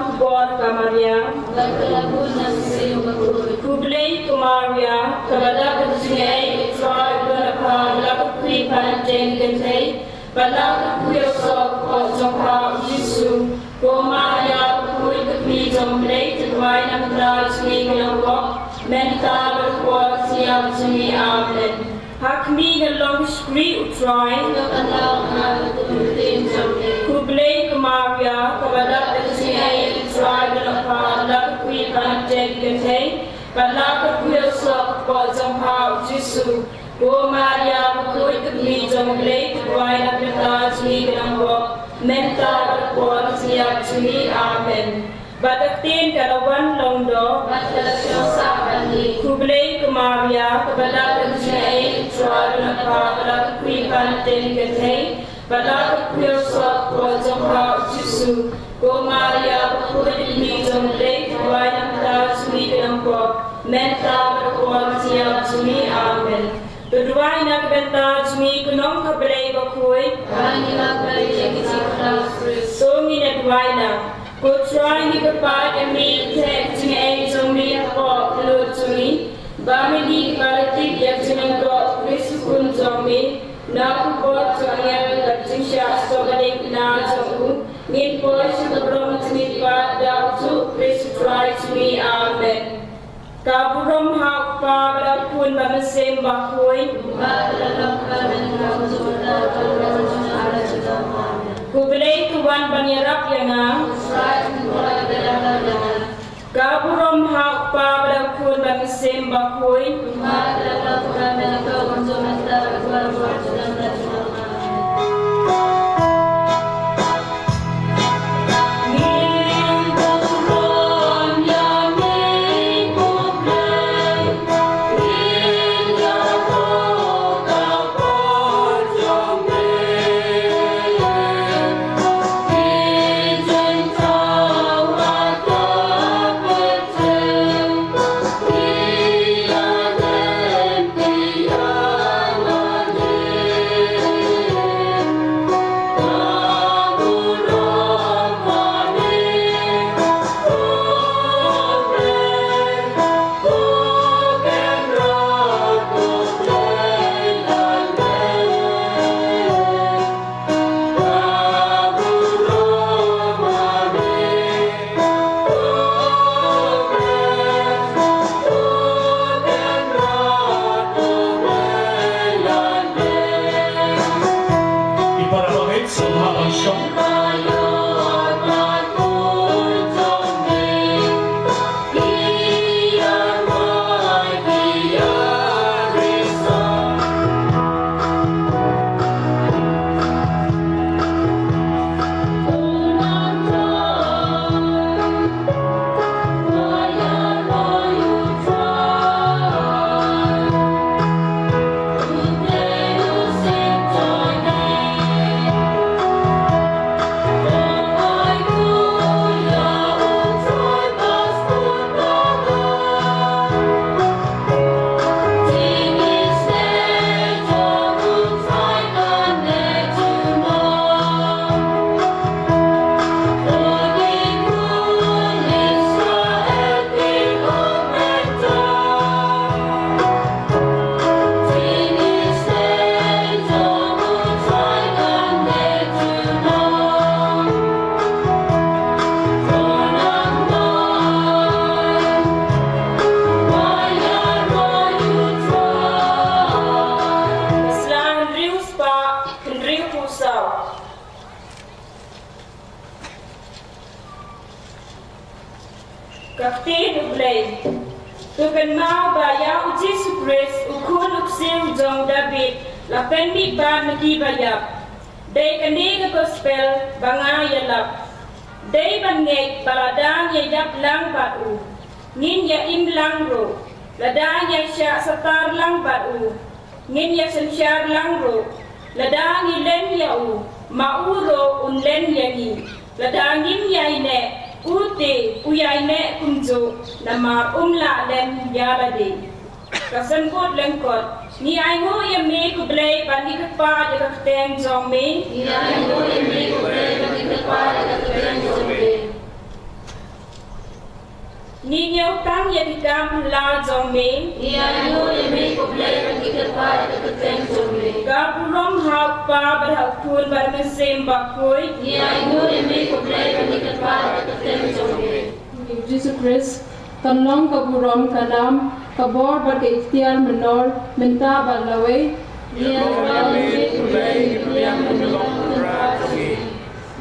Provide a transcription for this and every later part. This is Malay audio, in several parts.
kubor Maria, kublay Maria, kabala kusinay, Troy Bunapa, lakapri panten gantay, balak kuyosok o jongha Jisu, Maria kuy kapri jomblay, tagway na kadal sinay galawak, mental berkuat siap sinay amen. Hakmi galong skri utroy, kublay Maria, kabala kusinay, Troy Bunapa, lakapri panten gantay, balak kuyosok o jongha Jisu, Maria kuy kapri jomblay, tagway na kadal sinay galawak, mental berkuat siap sinay amen. Bataktin kalawan longdo, kublay Maria, kabala kusinay, Troy Bunapa, lakapri panten gantay, balak kuyosok o jongha Jisu, Maria kuy kapri jomblay, tagway na kadal sinay galawak, mental berkuat siap sinay amen. Berdua nak bentar jemi kunong kabalay bakuy. So minat waina. Kutroy ni kapag emi tek jemi ay jomri ako kulut jemi. Bami di balatik yak jemi ko krisukun jomri. Na kubot jangel kacing syas to balik na jomu. Min poy syukabrom jemi pa daw tu krisukroy jemi amen. Kaburom hak pa berapun bamasem bakuy. Kubilay tuwan banyarap yana. Kaburom hak pa berapun bamasem bakuy. Kakti nublay. Tukan mau baya uji supres ukun uksim jong David lapen mi ba nagi bayap. Day kani ke gospel banga yalap. Day bangek baladang ya yap lang batu. Ngin ya im lang ro. Ladang ya sya satar lang batu. Ngin ya sensyar lang ro. Ladang ilen ya u. Mauro un len ya ni. Ladang im ya ine. Ute uyai ne kunjo nama umla len yabade kasangkot lengkot ni aingo ye me kublay bani kapa de kakteng jome ni aingo ye me kublay bani kapa de kakteng jome Ninyo tang yakikam lao jong me. Ianu yemi kublai ikat pa ikat teng jomle. Gaburom hau pa berhau pun bermesim bakui. Ianu yemi kublai ikat pa ikat teng jomle. Jesus Christ, kanlong kaburom kanam, kabor berkeikhtiar menor, minta balaway. Ianu yemi kublai ikat menolak terasi.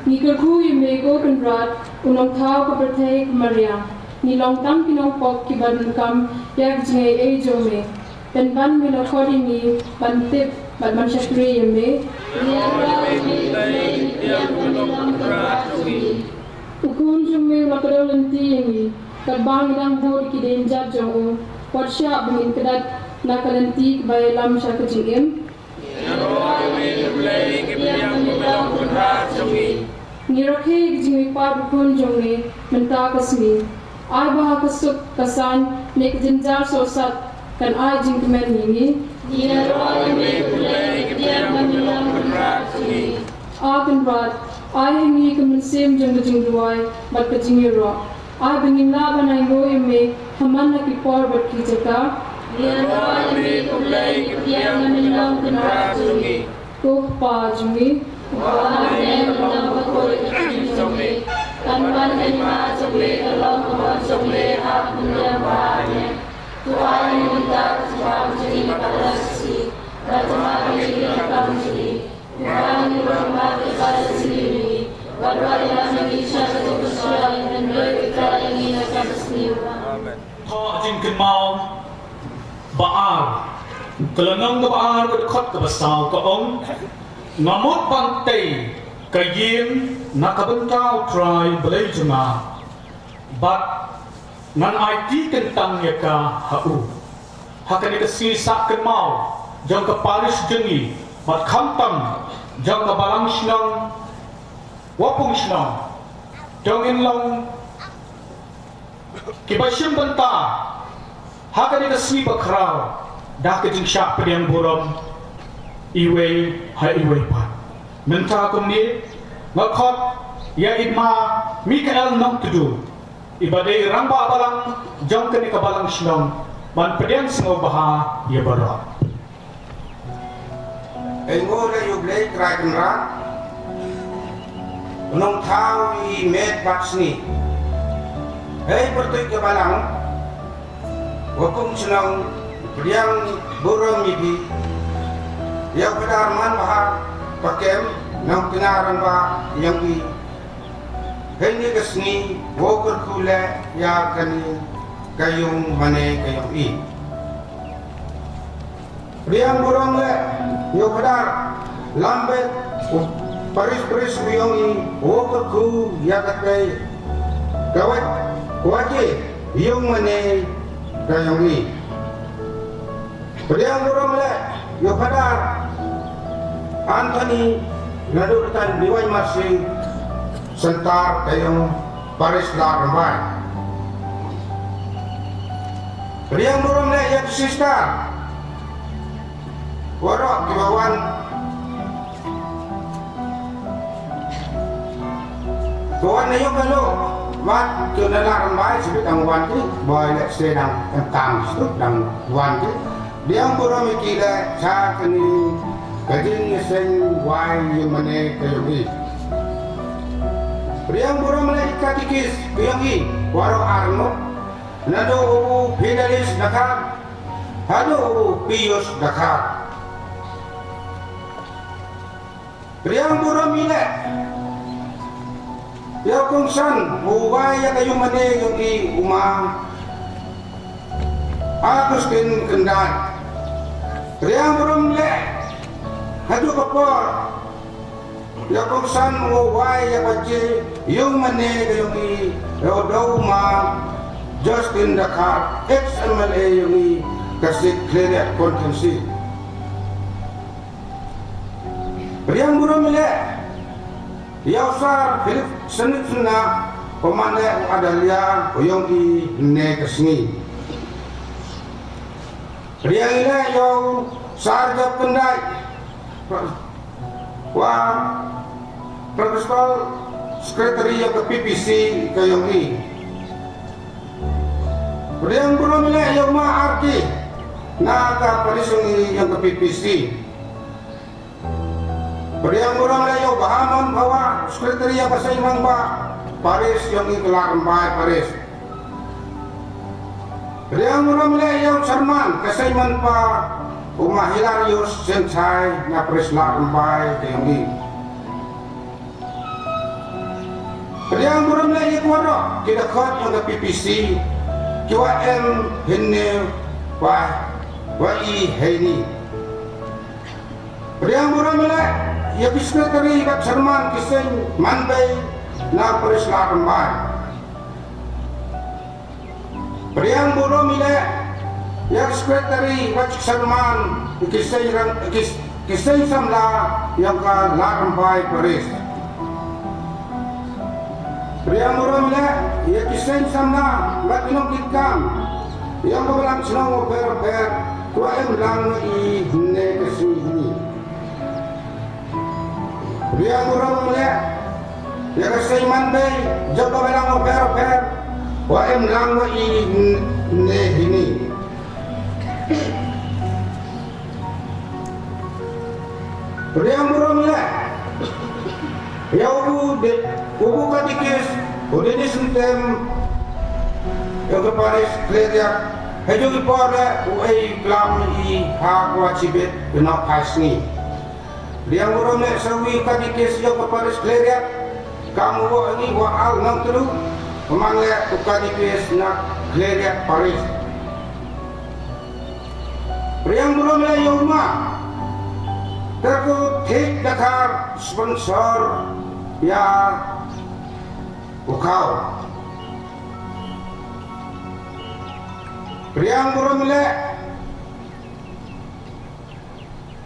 Nikerku yumego kenrat, unong tau kepertai kemariang. Nilong tang pinong pok kibadun kam, yak jingai jome. Ben ban milokodi ni, ban tip, ban mansyakri yume. Ianu yemi kublai ikat menolak terasi. Ukun jume lakadol lenti yangi, kabang idang bur kiden jab jongo, wat syak bengin kedat nakalenti kebaya lam syak kejingim. Nirokhe kejingi par ukun jonge, menta kasmi. Ai baha kasuk kasan, nek jenjar sosat, kan ai jing kemen yangi. Ianu yemi kublai ikat menolak terasi. Akan rat, ai hangi kemensim jong kejing duai, bat kejingi rock. Ai bengin laban ai go ime, haman nak ipor bat kijaka. Ianu yemi kublai ikat menolak terasi. Kuh pa jungi. Wahai menolak bakul ikat jomle. Kanban lima jomle kalau kawan jomle hak menjawabnya. Tuhan minta sebab jadi parasi. Rajma jadi kamji. Tuhan berhormat kepada sendiri. Wadwal yang bisa satu kesalahan dan berkata yang ini akan sendiri. Thọ jin kin mau baar kelengang ke baar ke dekat ke besar ke ong ngamut pantai ke yin nak bentau try belai jema bat nan IT kentang ya ka hau hakan ke sisa kin mau jang ke paris jengi bat kantang jang ke balang sinang wapung sinang jangin long Kibashim banta, hakani kasmi bakrao, dah kejing syak pediang buram, iwe hai iwe pan. Menta kumni, ngakot ya idma Mikael nong tudu, ibadai ramba balang, jang kani kabalang sinong, man pediang singo baha ya barat. Engo le yublei kraken rat, nong tau I med batsni. Hei pertui ke balang, wakum senang beriang burung ibi, yang pedarman bahar pakem, nang kenaran bah yang i. Hei ni kesni, woker kule ya kani kayung mane kayung i. Beriang burung le, yang pedar lambet, paris beriang i, woker ku ya katai kawat. Wajib yung mane kayong i. Pediang burung le, yung padar Anthony nadurkan diway masih sentar kayong Paris Larambay. Pediang burung le yang sister warok kibawan kawan na yung kalo Wan cho nên là làm bài sẽ biết đằng quan chứ bởi lệ xe đằng em càng sức đằng quan chứ đi ông bố rô mì kỳ lệ xa cái này cái gì sinh hoài như mà nè cái gì đi ông bố rô mì lệ katikis cái gì waro arno nado ubu pedalis nakar hado ubu pios nakar đi ông bố rô mì lệ ya kung san buwaya kayo mani yung i umang akus kin kendan riyang burum le hadu kapor ya kung san buwaya kaji yung mani yung i rodo umang Justin Dakar ex-MLA yung i kasih clear kontensi riyang burum le Yausar Philip senit sena pemandai adalia oyong I nekesni. Riang ini yang sarjab kendai, wah Principal Sekretari yang ke PPC kayong I. Beriang burung le yang arti naga perisungi yang ke PPC. Beriang burung le yang bahaman bahwa sekretariat bahasa Imang Pak Paris yang ikelar empat Paris. Beriang burung le yang Cerman kesaiman Pak Umah Hilarius Sensai na Presla empat yang ini. Beriang burung le yang kuara kita kot yang ke PPC. Kiwa M henne wa i heni. Beriang burung le ya sekretari kat Cerman kisah manbai na Presla empat. Beriang burung le ya sekretari kat Cerman kisah samla yang ke Larempai Paris. Beriang burung le ya kisah samla kat Inong Kitkam yang kebelang senang oper tua lang i hne kesini. Beriang burung le ya kisah manbai jauh kebelang oper tua lang i hne hini. Beriang burung le ya ubu katikis udah disentem yang ke Paris Kleriak hejung ipora uai klam i hakwa cibet kena pasni. Beriang burung le sawi katikis yang ke Paris Kleriak kamu wa ini wa al nang telu memang le katikis nak Kleriak Paris. Beriang burung le yoma terku tik Dakar sponsor ya ukau. Beriang burung le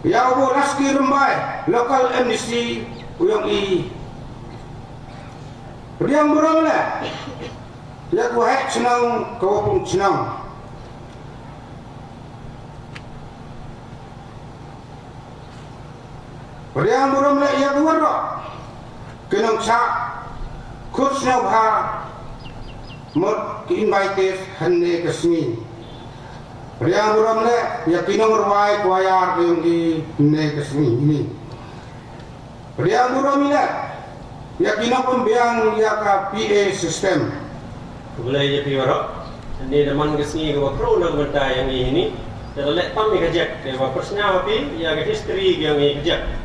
ya ubu Laski Rembai lokal MDC uyang i. Beriang burung le ya kuhek senang kawapung senang. Beriang burung le ya kuwarok kenang sak kursnya bha mot invite hande kesni. Beriang burung le ya kinong ruai kuayar yang di hande kesni ini. Beriang burung le ya kinong pembiang ya ka PA system. Mulai je piwarok ini teman kesni ke wakro nak benda yang ini terlek pami kejak dewa persnya api ya ke history yang ini kejak.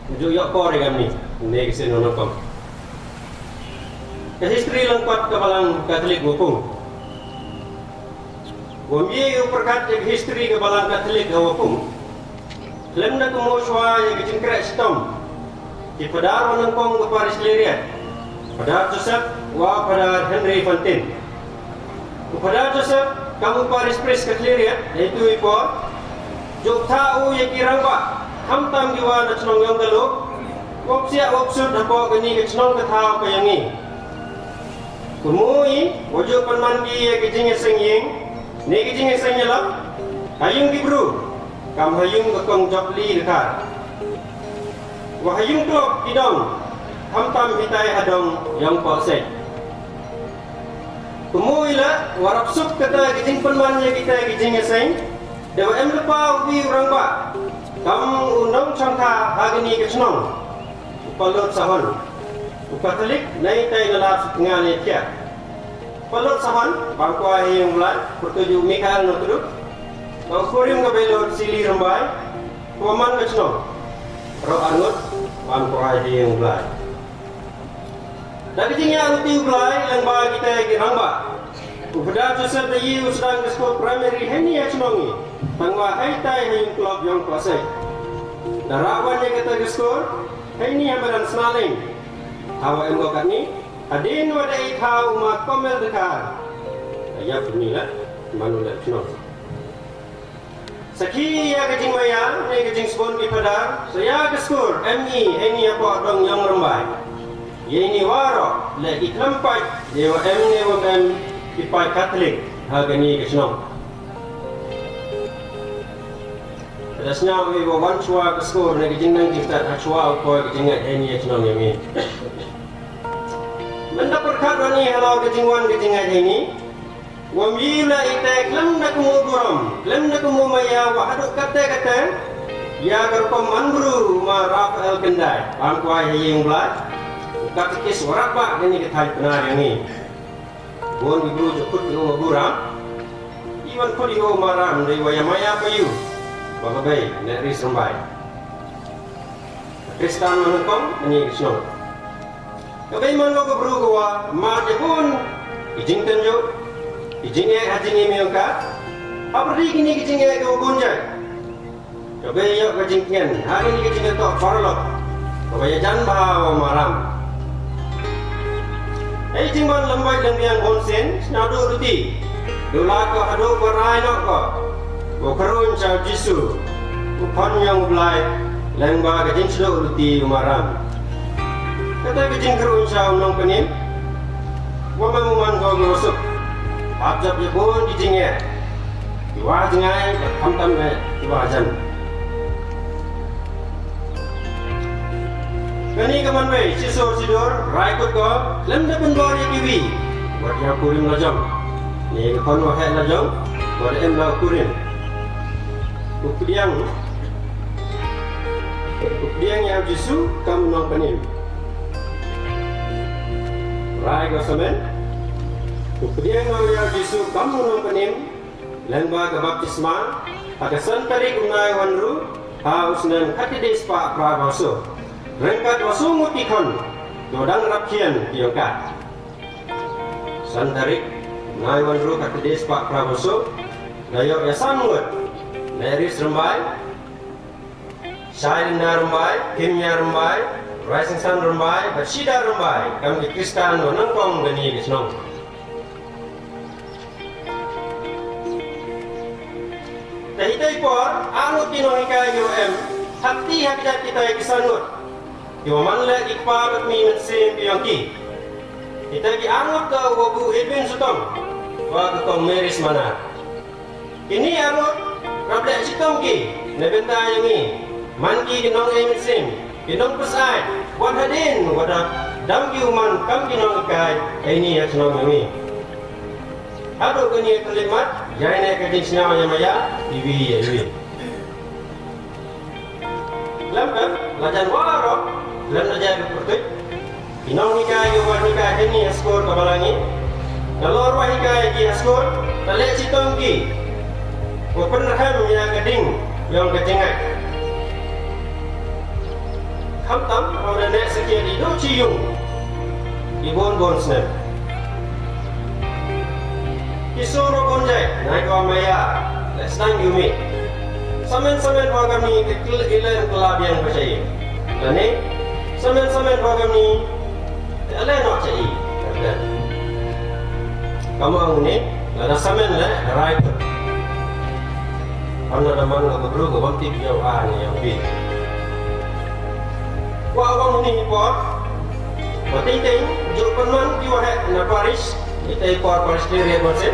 Ujuk yok kor kami ni kesini nonton. Ke history lengkap kebalang Katolik Wapung. Wamye perkat ke history kebalang Katolik Wapung. Lem nak kemuswa yang kecingkrak stom. Di padar menengkong ke Paris Leriat. Padar Joseph wa padar Henry Fontaine. Padar Joseph kamu Paris Press ke Leriat itu ipor. Jok tahu yang kirang pak. Hamtam jiwa na cenong yang galuk, wapsiak wapsud nampak gani ke cenong ketau ke yang ni. Kumui, wajib penmandi ya kejingnya sengying, ni kejingnya senyalah, hayung dibru, kam hayung kekong jopli dekat. Wahayung klop kidong, hamtam hitai hadong yang poksek. Kumui lah, warap sup kata kejing penmandi kita kejingnya seng, dewa lepa ubi orang pak. Kamu undang cangka hagini kecenong, upalot sahon, upatelik naik tay nalap setengah letia. Upalot sahon, bangkuai yang mulai, pertuju Mikael notru, bangkurim ke belot sili rembai, kuaman kecenong, roh anut, bangkuai yang mulai. Dari tinggal uti mulai, lembah kita giramba. Upada Joseph dayi usang ke sekolah primary heni ya cenongi. Tangwa hai tai hayung klub yang kuasai. Darawan yang kata ke sekolah, hai ni hambaran senaling. Hawa engkau kat ni, adin wadai thau umat komel dekar. Ayat inilah manulah cenong. Saki ya kejing maya, ni kejing sebon di padar. Saya ke sekolah ME, hai ni apa dong yang rembai. Ye ni waro, le iklampai, dewa ME wa Ipai Katolik hagani kecenong. Terusnya we bawa cua ke skor nak kejing nang jingkat cua apa kejing ini kecenong yang ini. Mendapat perkara ni halau kejingwan kejing ini. Wamila ite klem nak muburam, klem nak mumaya wahaduk kata ya gerkom manburu ma Rafael Kendai, angkuai yang belat, kata kis warapa ini kita benar yang ini. Bon ibu jukut ibu muburam, iwan kau ibu maram dari wayamaya payu, bagabai dari sembai. Kristan menukong ini kisno. Kabai mango keburu kawa ma jepun ijing tenjo. Ijing hajing miongka, apa ri kini ijing ke gunjai. Coba yo ijing kian, hari ni ijing to farlok. Coba ya jan bahawa maram. Ijing ban lambai lembiang bonsen, snadu ruti. Dula ko hadu berai nok ko. Ko karun chau jisu. Upon yang belai lengba ijing snadu ruti maram. Kata ijing karun chau nong penim. Wama muman ko ngosuk. Abjab je pun di jingnya, diwa jingai, tam diwa jan. Kani kaman wei, sisor sidor, raikut ko, lem dah pendor ye kiwi, buat yang kurim lajang. Ni kapan wahai lajang, buat em lau kurim. Kupiang yang jisu, kamu nong penim. Rai ko semen. Kemudian orang Yesus kamu nong penim, lembah baptisma, ada santari kunai wanru, haus dan katides pak prabaso, rengkat wasungu tikon, dodang rakian tiongkat. Santari kunai wanru katides pak prabaso, dayo yasangut, neris rembai, Shailina rembai, Kimya rembai, Rising Sun rembai, Bashida rembai, kami Kristan nongkong gani gisnong. Dahitai por, angut kinohika UM, hati hakikat kita yang kisanut. Iwamanla ikpa batmi mensim piyongki. Kita ki angut ke wabu Edwin Sutong, wa ketong meris mana. Ini angut, rablek sitong ki, nebenta yang ni, manki kinong mensim, kinong pesai, wan hadin, wadah damgi uman kam kinong ikai, ini yang senong yang ni. Aduh kini kelimat, jangan nak kerja senyawa yang maya, iwi. Lambat, lajan warok, lam lajan bertut. Inong hikai, wan hikai ini skor kabalangi. Kalau arwah hikai ki skor, talek citong ki. Penerham yang keding, yang kecengat. Hamtam, orang nak sekian hidup cium. Ibon snap. Kisoro konjai, naik maya, lesnang yumi. Samen kami ilan kelab yang percaya. Lani, samen kami ilan nak percaya. Kamu ang ni, lada samen le, right. Anda daman ngabru gawam tip yang A ni yang B. Wah awang ni por, mati ting, jupan man kiwahek na Paris. Kita impor Paris diri bosen.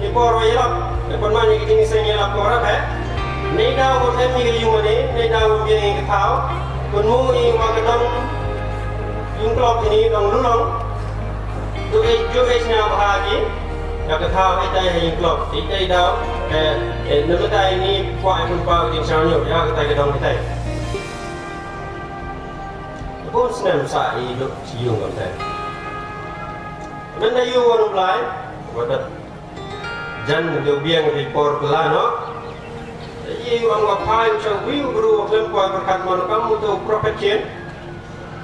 Impor wayelap, depan mana kita ni sengelap korap Nei daw ko temi ke yung mani, nei daw ko yang ketau. Kun mu i wagadang yung klop ini dong lulong. Tu nya bahagi, ya ketau itai yung klop. Itai daw namatai ini kuat pun pau jing sanyo, ya ketai kedong ketai. Pun senang sa hidup siung ketai. Benda you want to fly, wadat jan dia biang di por kelano. Jadi orang wapai macam view guru film kuat berkat mana kamu tu profesion,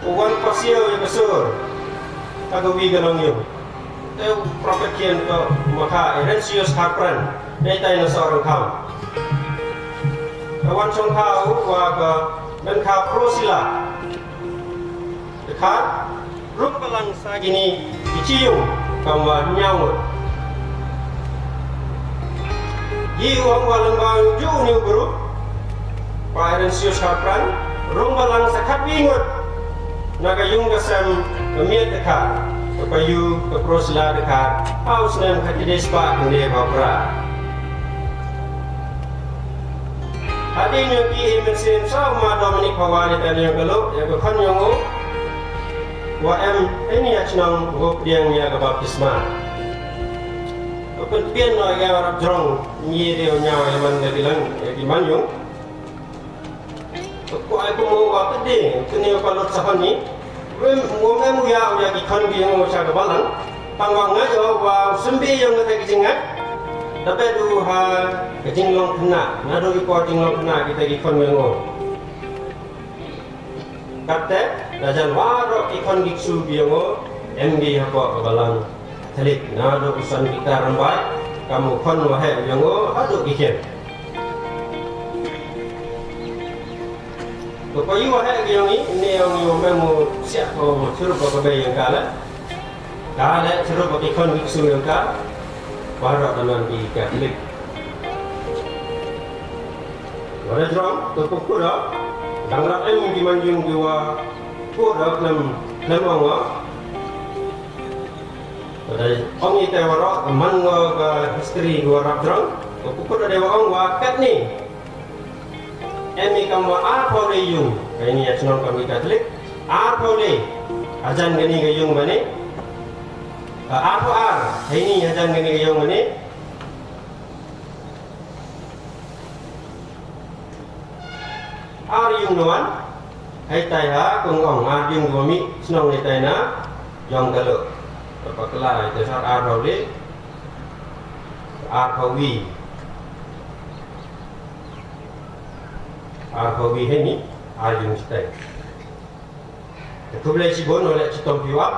orang pasio yang besar, agak wi ganong you. Tu profesion tu maka Erensius Harpran, ni tayo seorang kaum. Kawan cong kau waga menkau prosila, dekat rup pelang sagini dicium kamu nyawut. Yi uang walang bang ju ni guru, Pak Erensius Harpran, rung balang sakat bingut, naga yung kasam kemiat dekat, kepayu keprosla dekat, haus nem katides pak kende bapra. Hadinya ki emensin sama Dominic Pawani tadi yang geluk, yang kekan yang wa em ini achnang gop diang ya baptisma. Kepentingan no yang orang jorong ni dia nyawa yang mana bilang di Manyung. Aku mau apa deh? Kini kalau sahaja ni, mau ya ikan yang mau cakap balang. Panggang aja wa sembi yang kita kejengat. Tapi tu kejinglong kena, nado ikut kejinglong kena kita ikan yang kata dajan waro ikan giksu biango MB apa balang telik nado usan kita rambai kamu kon wahai biango ado ikan Kepayu wahai yang ini yang memang siap kau suruh kau kebayi yang kalah suruh kau ikan giksu yang kalah waro dalam ikan telik wara jrom tu pukura Dangrap em di Manjung dua pura nam awak. Pada orang itu orang mangga ke istri dua rapdrang. Pukul ada orang wakat ni. Emi kamu apa le yung? Ini ya senang kami Katolik. Apa le? Ajan gani ke yung mana? Apa ini ajan gani ke yung mana? Yung nuan, hai tai ha kong yung gomi senang hai tai na yang galuk. Berpakelah itu saat arhawi, ini yung sitai. Itu boleh sibun oleh citom piwak.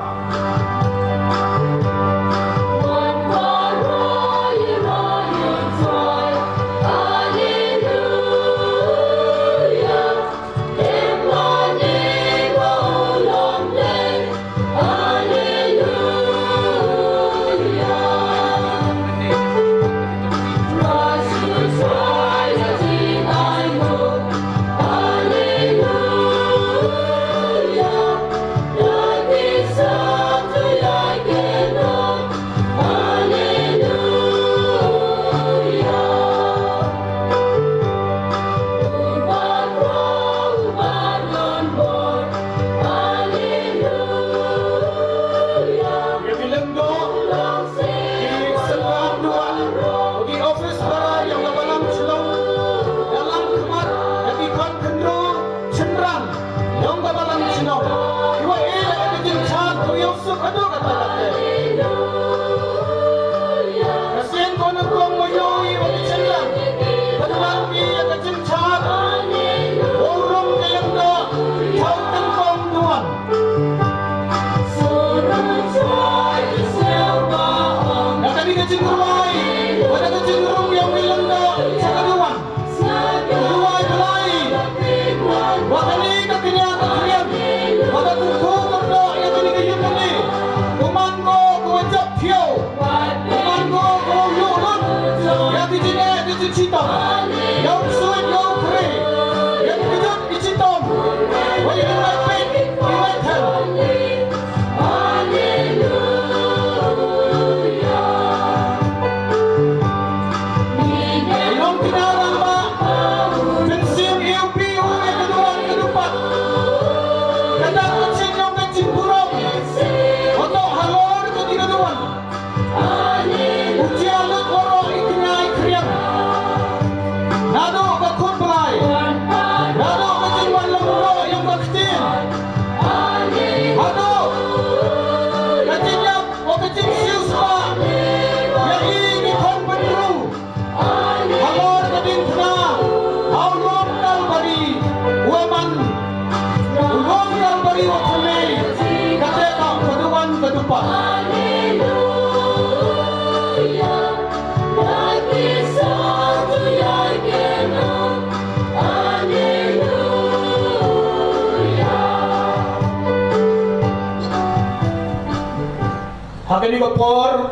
Hakani bapor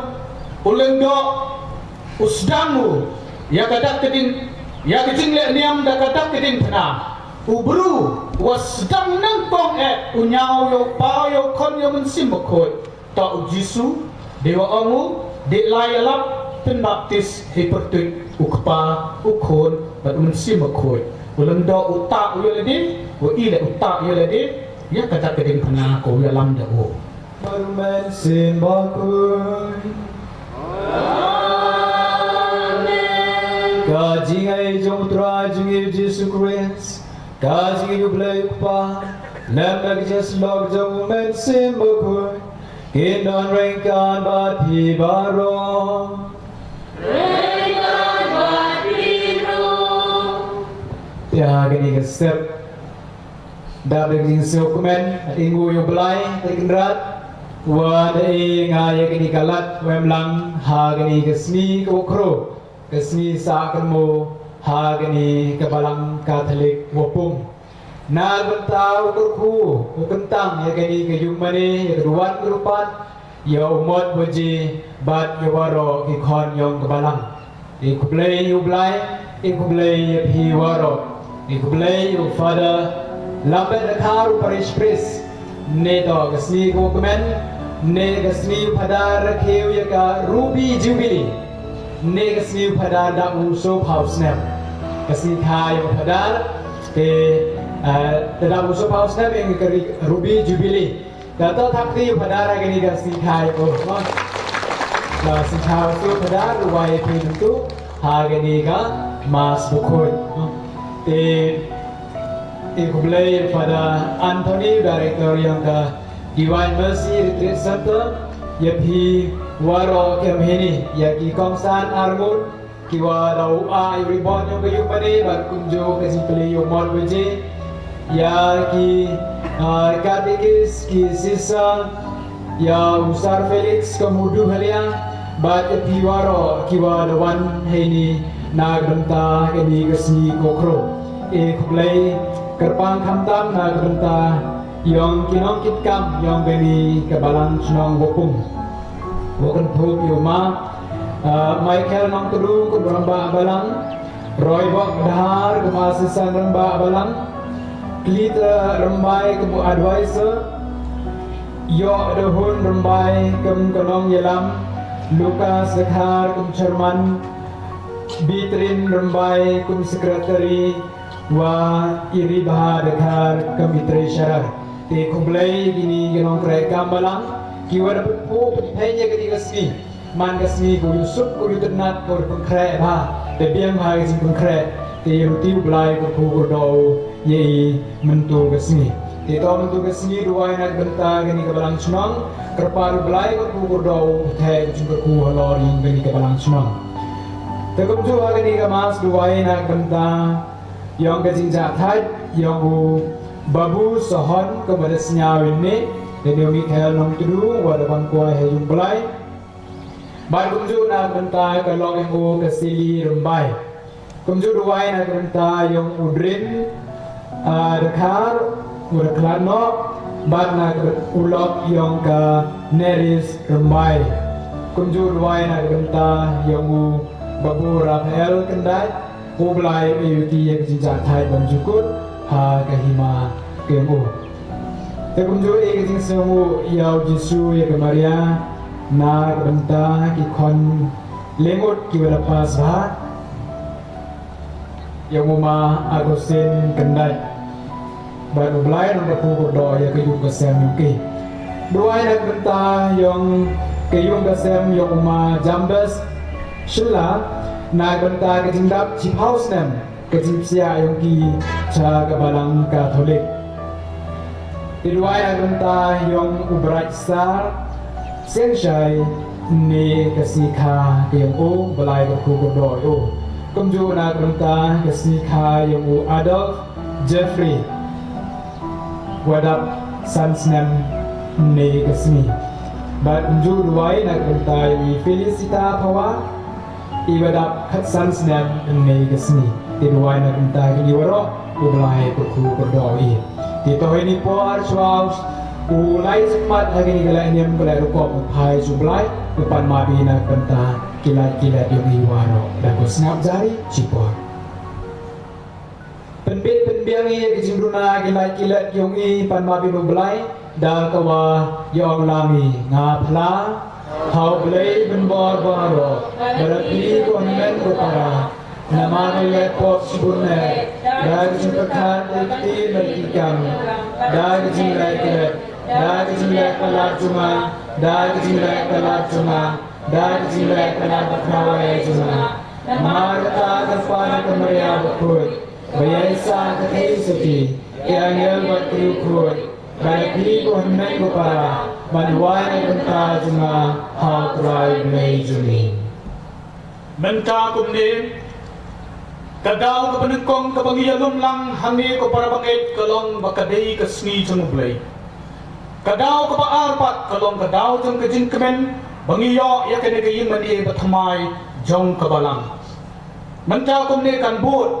ulendo usdamu ya kadak kedin ya kejingle niam da kadak kedin kana ubru wasdam nang tong unyao yo pa yo kon yo mensim bakot ta ujisu dewa amu de layalap pen baptis hipertut ukpa ukon bat mensim bakot ulendo utak yo ledi wa ile utak yo ledi ya kadak kedin kana ko ya lam da o Bermensin bakun. Kaji you play pa, Lamb just log the woman symbol. Kin don rain kan bat pi baro. Ya gini step dapat gini dokumen inggu yang belai terkenrat wada inga ya gini kalat wemlang ha gini kesmi kokro kesmi sakanmu ha gini kebalang Katolik wapung nal bentau kurku ukentang ya gini kejumane ya keduan kerupan ya umot waji bat ya waro kikon yang kebalang ikublay yublay ikublay hiwaro ikublay ufada lambat rakaru parish pris ne to gasni dokumen ne gasni pada rakhiu ya ka ruby jubilee ne gasni pada da uso house snap gasni khai pada te da uso house snap yang ka ruby jubilee da to thakti pada ragini gasni khai ko la sikha uso pada ruwai pe tentu hagani ka mas bukhoi te ikublay pada Anthony Director yang ke Divine Mercy Retreat Center yapi waro kemhini yaki kongsan armut kiwa dau a ribon yang kayu pani bar kunjo kasi peli yung mod weje yaki katekis ki sisa ya usar Felix kemudu halia bat yapi waro kiwa dawan hini nagranta kini kasi kokro ikublay kerpang kamtam na gerenta yang kinong kitkam yang beni kebalang senong wopung woken pup yuma Michael nong kedung ke beramba balang Roy bok dahar ke mahasiswa remba balang Klita rembai ke bu advisor yo dehun rembai ke kenong yelam Lucas dekhar ke chairman Bitrin rembai ke sekretari wa iri bahar dekhar kamitre syarar te kublai gini genong kre kambalang kiwa dapat pu petainya ke digasmi man gasmi ko yusuf ko yutnat ko konkre ba te biang hai sing konkre te ruti blai ko ko do ye mentu gasmi te to mentu gasmi ruai nak benta gini ke balang sunang kerpar blai ko do te jumpa ko halori gini ke balang sunang te kum ju gini ke mas ruai nak benta yang kejinjak thai yang babu sohon kepada senyawin ni dan yang Michael nom tudu wada bangkuai hejung belai bar kumju na bentai kalau yang kesili rembai kumju duai na bentai yang udrin dekar udaklano bar na ulok yang ke neris rembai kumju duai na bentai yang babu Rafael kendai Ublai ayuti yang jinjak thai banjukut ha kahima kemu. Tekumju egin semu yau jisu ya kemaria na benta ki kon lengut ki wala pas ba yang uma Agustin kendai. Baru ublai nang ku do ya kayu kesem yuki. Dua na benta yang kayu kesem yang uma Jambes Shilla na benta kejindap chip house nem kejipsia yang ki cha kebalang Katolik diduai na benta yang ubrat sar senshai ni kesikha yang o belai ku do o kumju na benta kesikha yang o Adolf Jeffrey wadap sans nem ni kesmi bat kumju duai na benta yang Felicita Pawa ibadat katsan senam ini kesini diduai nak entah ini waro ulai berku berdoi di toh ini por suaus ulai semat hari ini kalau ini mulai rukuk hai jumlai depan mabi nak entah kilat-kilat yang iwaro dan ko snap jari cipor penbit penbiang ini kejimruna kilat-kilat yang i pan mabi mulai dah kawa yang lami ngapla Hau belai benbor baro, berarti konven berpara. Nama milik pop sempurna, dari jumpa dekti berkikam, dari jumlah kelet, dari jumlah kelar cuma, dari jumlah kelar cuma, dari jumlah kelar berkawai cuma. Marta kepada kemeria berkut, bayasa katay suki yang buat kerukut bagi ko hanay ko para manuway punta juma how try may jumi menta kumni kadaw ka panagkong kabangiyalom lang hangi ko para bangit kalong bakadei kasni jumublay kadaw ka pa arpat kalong kadaw jong kajin kemen bangiyo ya kene kayin mani bathamai jong kabalang menta kumni kan but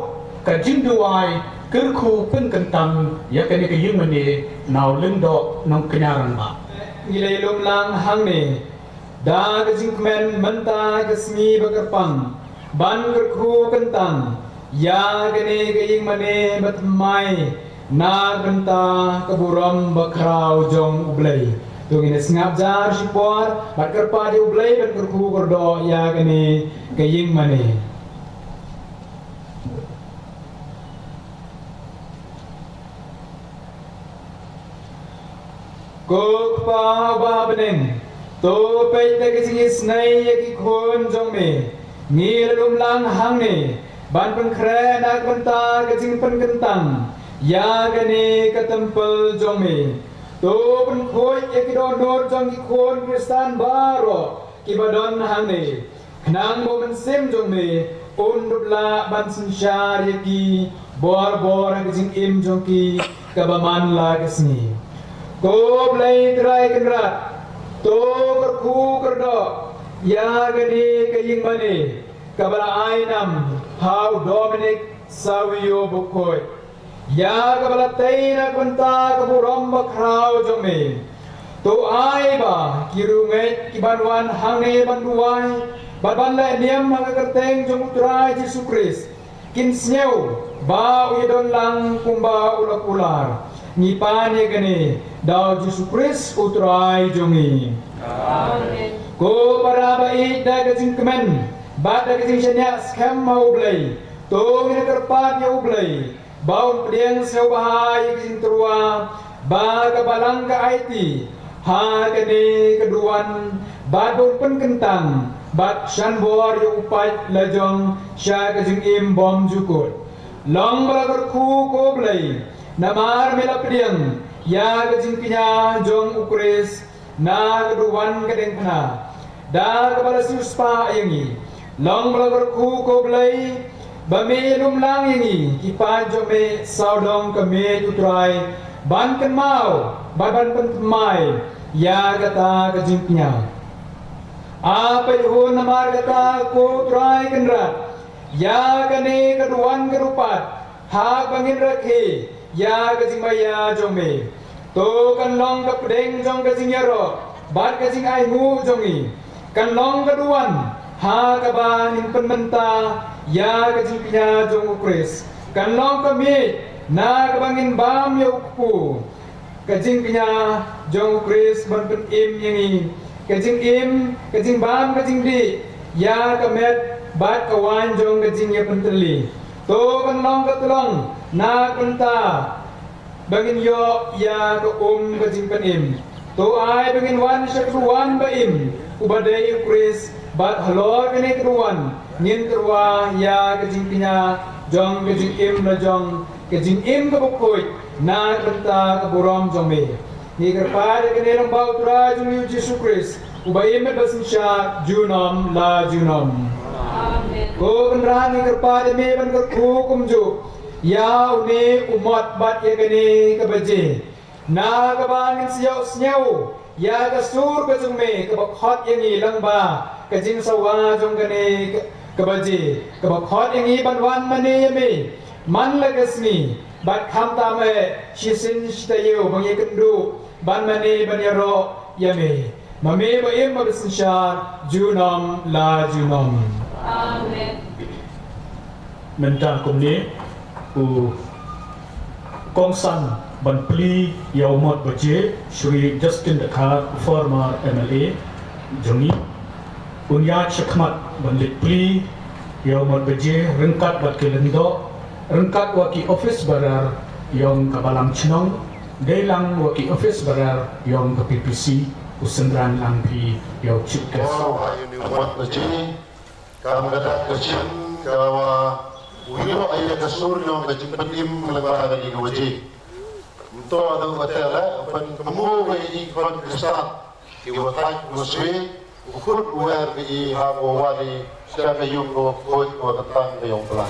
kajin duwai kerku pen kentang ya kene kayin mani naw lindo nang kenyaran ba ngilaylom lang hangi da kajin kemen menta kasni bagarpang ban kerku kentang ya gane gaying mane batmai na benta kaburam bakrau jong ublay tungin sngap jar sipor batkar pa di ublay ban kerku gordo ya gane gaying mane kok pa ba beneng to pay ta kising snai yaki khon jong me ngilum lang hangne ban pen kre nak benta kajing pen kentang ya gane katempel jong me to pen khoi ekidon dor jong ki khon kristan baro kibadon hangne knang mo men sim jong me undubla ban sinshar yaki bor bor kajing im jong ki kabaman la kasni ko blai trai kenrat to kerku kerdo ya gane kaying mane kabala ainam how Dominic Savio Bukoy ya kabala taina kunta kaburam bakrao jome to ai ba kirungai kibanwan hangne banduai baban la niam magakerteng jong utrai Yesus Kristus kin sneu ba uyedon lang kumba ulakular ni pane gane daw Yesus Kristus utrai jongi amen ko para bai da gajing kemen bada kajing shanya skam mau blay to ngina kerpat ya ublay baun pediang seu bahai kajing terua ba kabalang ka IT ha kene keduan badon pen kentang bat shan bor ya upat lajong sya kajing im bom jukut long balagar ku ko blay namar mela pediang ya kajing pinya jong ukris na keduan kadeng kana da kabala siuspa yangi long balagar ku ko blay bamelum lang yangi kipan jome saudong kame utrai ban kan mau baban pentemai ya kata kajimpnya apa ihun namar kata ko utrai kenrat ya kane keduan kerupat hak bangin rakhi ya kajimbaya jome to kan long kapdeng jong kajing yaro bat kajing ai ngu jongi kan long keduan ha kabanin penmenta ya kajing pinya jong ukris kan long kami na kabangin bam ya ukpu kajing pinya jong ukris ban pen im yangi kajing bam kajing di ya kamet bat kawan jong kajing ya penteli to kan long katulong na kunta bangin yo ya ke kajing penim to ai bangin wan syakruan baim ubadai ukris bat halor kene keruan ngin kerwa ya kajing pinya jong kajing im la jong kajing im ke bukoi na kenta ke buram jome ni kerpada kene lang bau tura jong Yesus Kristus ubaim basin sya junom la junom amen ko kenran ni kerpada me ban kerku kumju ya une umat bat ya gani kabaje na kabangin siyaw snyaw ya kasur kajume kabakhot yangi langba kajing sawa jong gani kabaje kabakhot yangi banwan mane yame man lagasni bat khamta me shisin shtayo bangi kendu ban mane banyaro yame mame ba em mabisinshar junom la junom amen menta kumni Kong San ban pli yaumot baje Shri Justin Dakar former MLA Jongi Unyat Shakmat ban lit pli yaumot baje rengkat bat kelendo rengkat waki office barar yong kabalang chinong delang waki office barar yong ke PPC usendran lang pi yaw chipkes Wow, ayo ni umat baje kam gadak kecil kawa Uhiro ayah kasur yang kajing penim melebah dari gawaji. Untuk ada hotel pen kamu bagi kon kesat kiwatai muswi ukut uar bagi hawari siapa yung ko koi ko datang ke yung pelan.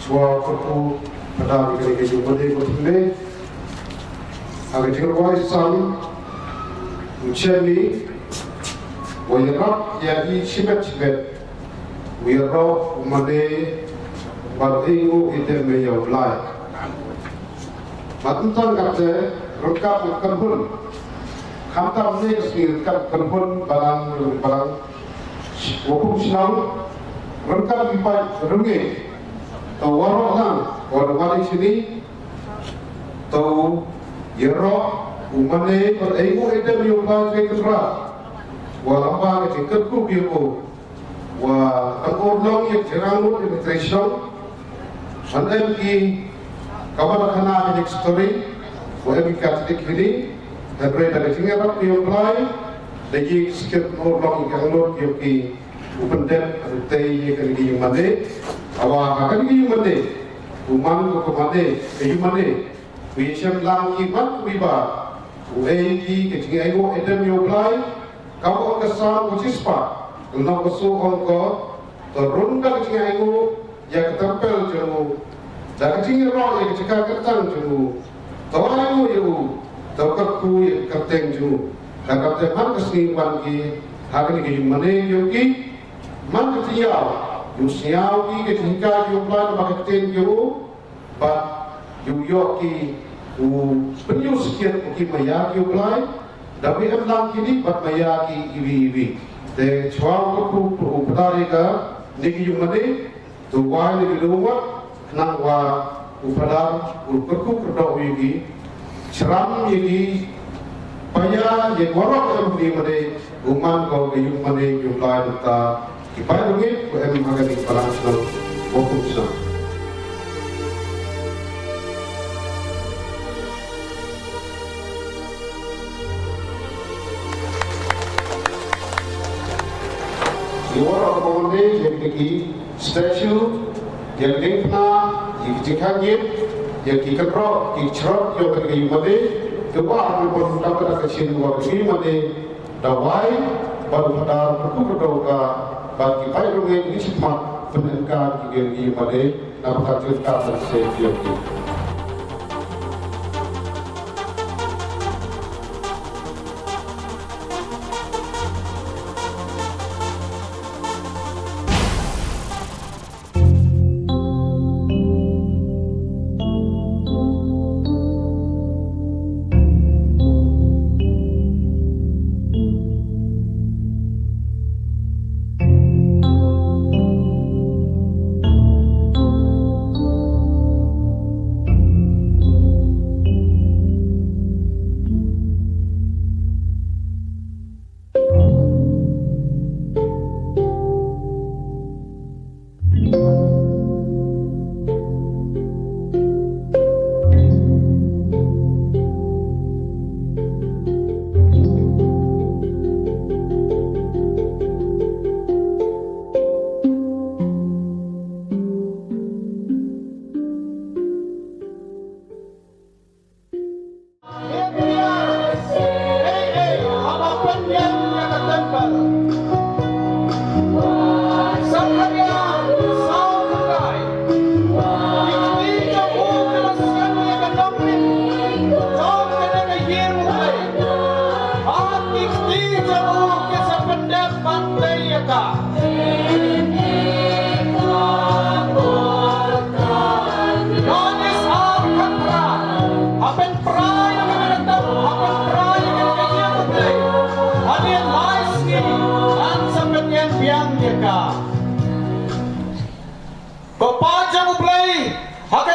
Suara perpu pada negeri Jumadi Kotile, agak tinggal san, ucapni, wajib jadi sibet, wajib umade beringu itu menjawab. Matuntan kata rengkap kanpun, kantam ni rengkap kanpun barang wakum sinau rengkap empat rengi. Tau warok lang, warok sini, tau yerok, umane beringu itu yung bahasa kesra, walampa ke kerku bioko, wa angkor long yang jerangut yang tradisional, anda ki kawan kana ke story, wa ebi katik ini, hebre dari singarak yung play, lagi sikit ngor long yang ngor ki upendem tei yang kini yung made. Awak akan pergi mana? Uman ke mana? Ke mana? Biasa lang iman biba. Uegi kecing ego edem yoblai. Kau kesan kucispa. Kalau kesu angko terunda kecing ego yang ketempel jemu. Dan kecing roh yang kecika ketang jemu. Tahu ego jemu. Tahu kerku yang keteng jemu. Karena teman kesini wangi. Hari ini mana yogi? Man ketiau. Yung siyaw ki ketika yung plan makakten yung ba yung yoki penyu sekian mungkin mayaki yung plan tapi lang kini bat mayaki iwi te chwang ko upatari ka niki yung mane to wai ni lumat nang wa upadar ulperku kerdo yugi seram yugi paya ye warok yang ni mane uman ko yung mane yung plan ta Kipai dongit, em akan dipalang senang, wakum senang. Luar akomode yang deki statue, yang dengna, yang dikagit, yang diketrok, dicerot, yang deki made, coba aku pun dapat kecil luar ini made, dawai, baru pada berkumpul doa. Bagi bayi rumah ini cuma penengkar kiri pada nak cerita tersebut.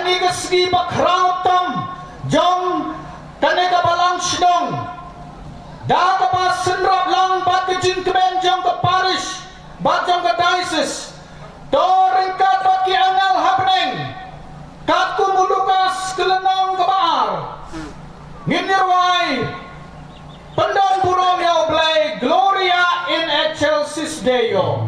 Hagani ka segi pakrautam jong kaneka balang sidong. Da ka pa senrap lang bat ke jingkemen jong ke parish, bat jong ke diocese. To ringkat bat ki angal happening. Kat kumulukas kelenong kebaar. Nginirwai pendon burung yau blay Gloria in excelsis Deo.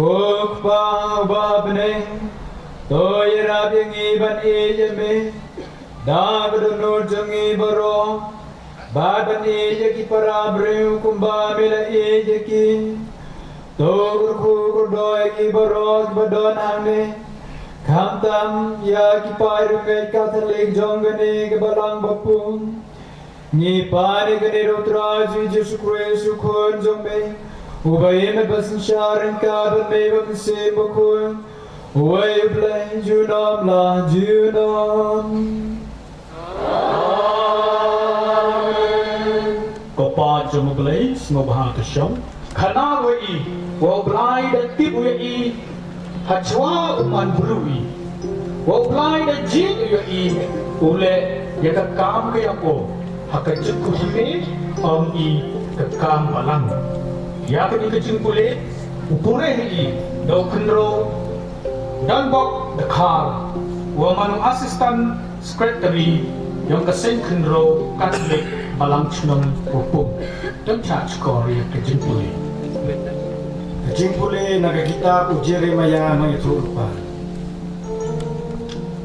Kok pa babne toy rabing iban ejeme da bedonor jangi baro baban eje ki parabre kumba mela eje ki tor ku doy ki baro badon ane kamtam ya ki pairu ke katolik jongane ke balang bapung ni pare ke rotraju Yesus Kristus kon jombe Ubay me basin sharing kabel me bak se bakun Ubay blay junam la junam Amen Kopa jom blay smo bahang kesyam Kana wai wa blay da tip wai hachwa uman brui wa blay da jin wai ule ya ka kam ke ako hakajut ku hime om I ka kam balang Ya kini kecing kulit, upure hii, dau kenro, dan bok dekar, wamanu asisten sekretari yang kesen kenro Katolik balang cunong upung, dan cak skor yang kecing kulit. Kecing kulit naga kita ujere maya mengitu lupa.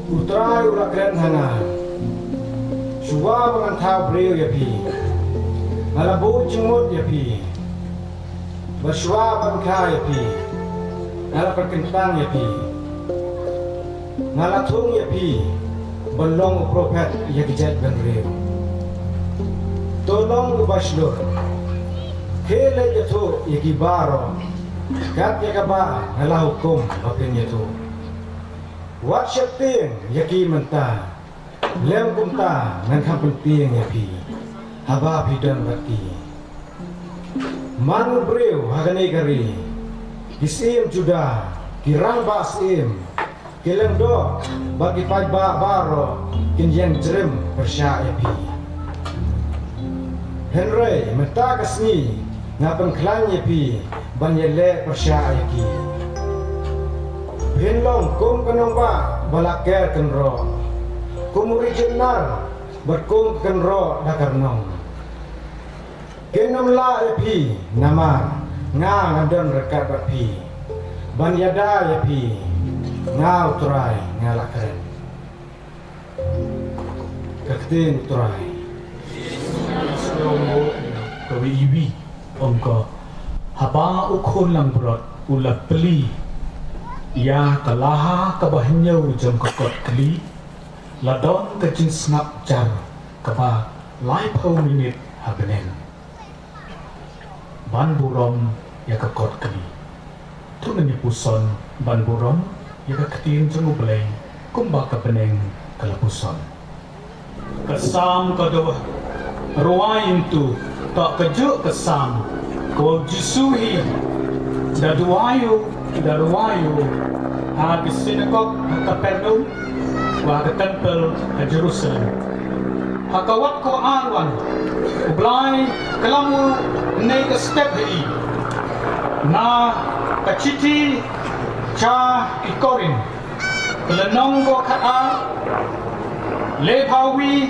Utrai ulah keren hana, suwa mengantau beliau ya pi, ngalabu cengmut ya pi. Bersua bangka ya pi, ngala perkentang ya pi, ngala tung ya pi, belong prophet ya kijat benreu. Tolong ubaslur, kele ya tu ya kibaro, kat ya kaba ngala hukum bapin ya tu. Wat syapting ya ki mentah, lem kumta ngangkam penting ya pi, haba bidan bati. Manu breu hagane gari kisim juda kirang basim kileng do bagi pai ba baro kinjang jrem persya yapi Henry meta kasni ngapen klan yapi banyele persya yaki Hinlong kum kanong ba balaker kenro kumuri jenar berkum kenro dakarnong Kenam la epi nama nga ngadon rekat bapi banyada epi nga utrai nga lakren kaktin utrai kawi iwi omka haba ukun lang brot ulap beli ia kalaha kabahnyau jam kokot keli ladon kecing snap jar kaba lai pau minit habenen ban burom ya kokot keli tu nani puson ban burom ya ketin jemu beleng kumba kabeneng kalapuson kesam kedua ruain tu tak kejuk kesam kau jisuhi daduayu ha ke sinagog ha Kapernaum wa ke tempel ha Jerusalem ha kawat ko arwan ublay kalamu nei ke step hi na kachiti cha ikorin kelenong ko kata le pawi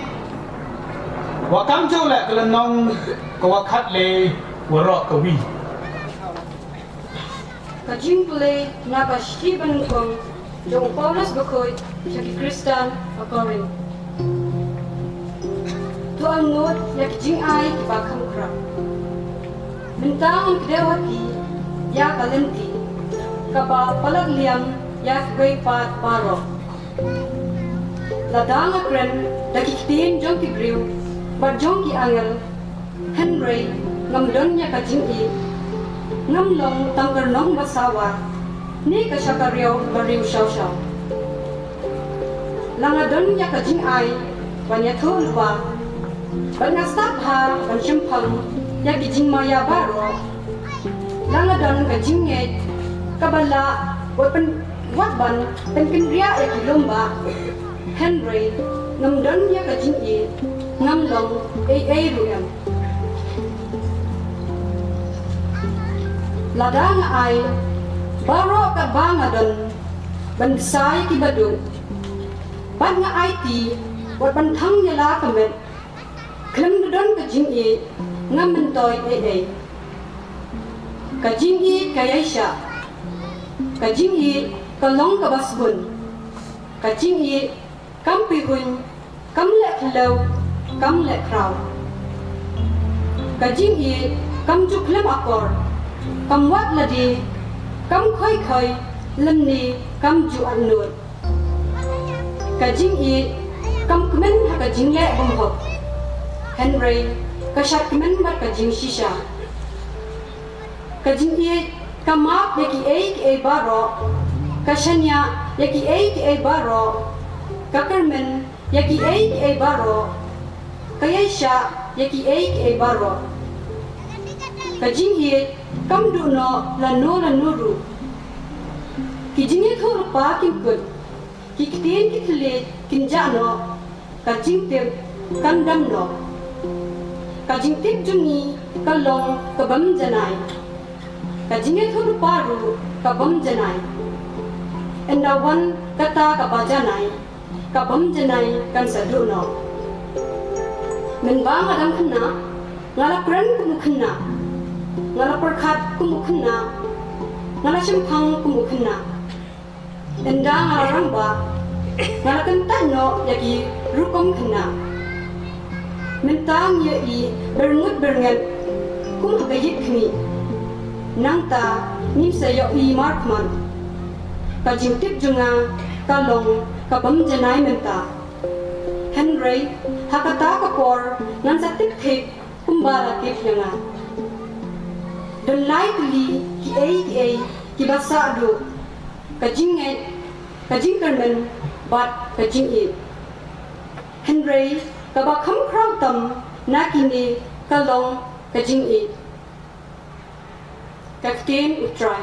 wa kamjo le kelenong ko wakat le warok kawi Kajing pulay na Stephen kong yung Paulus bakoy sa Kristan akorin. Tuang ngot yak jing ay kibakam krap. Bintang kedewati yak alenti kaba palagliam yak gaypat paro. Ladang akren dakikitin jong kibriw bar jong ki angel Henry ngamdon yak kajing i ngam long tanggar nong basawa ni kasyakaryao bariw shaw langadon ya kajing ay banya thulwa banya stapha ban chimpang ya kijing maya baro langadon kajing nge kabala watban penkinria ya kilomba Henry ngamdon ya kajing i ngam long ruyam ladang ay baro ka bangadon bansay kibadu ban nga ay ti wat bantang yala kamet klem don ka jingi ngam mentoy ay ka jingi kayaisha ka jingi kalong ka basbun ka jingi kampihun kamle klaw kamle kraw ka jingi kamjuklem akor kam wat ladi kam khoi lam ni kam ju an nur ka jing i kam kmen ha ka jing le bom hok Henry ka shat kmen ba ka jing shisha ka jing i kam map yaki e baro ka shanya yaki e baro ka Carmen yaki e baro ka Yaisha yaki e baro ka jing i kam du no la nuru ki jinge thor pa kim kut ki kiten ki thle kin ja no ka jing tem kan dam no ka jing tip jungi ka long ka bam janai ka jinge thor pa ru ka bam janai enda wan kata ka ba janai ka bam janai kan sa du no men ba ngadam khna ngala kran ku khna ngala perkhat kumukna ngala chimpang kumukna enda ngala ramba ngala kentano yaki rukom khna mentang ye I berngut berngat kum hagayit khni nangta nim sayo I markman ka jintip junga kalong ka bam janai menta Henry hakata ka por nan sa tik thik kumbara kip yanga dan likely ki ki basa do kajing Carmen bat kajing I Henry kaba kham kraw tam nakini kalong kajing I kaktin utray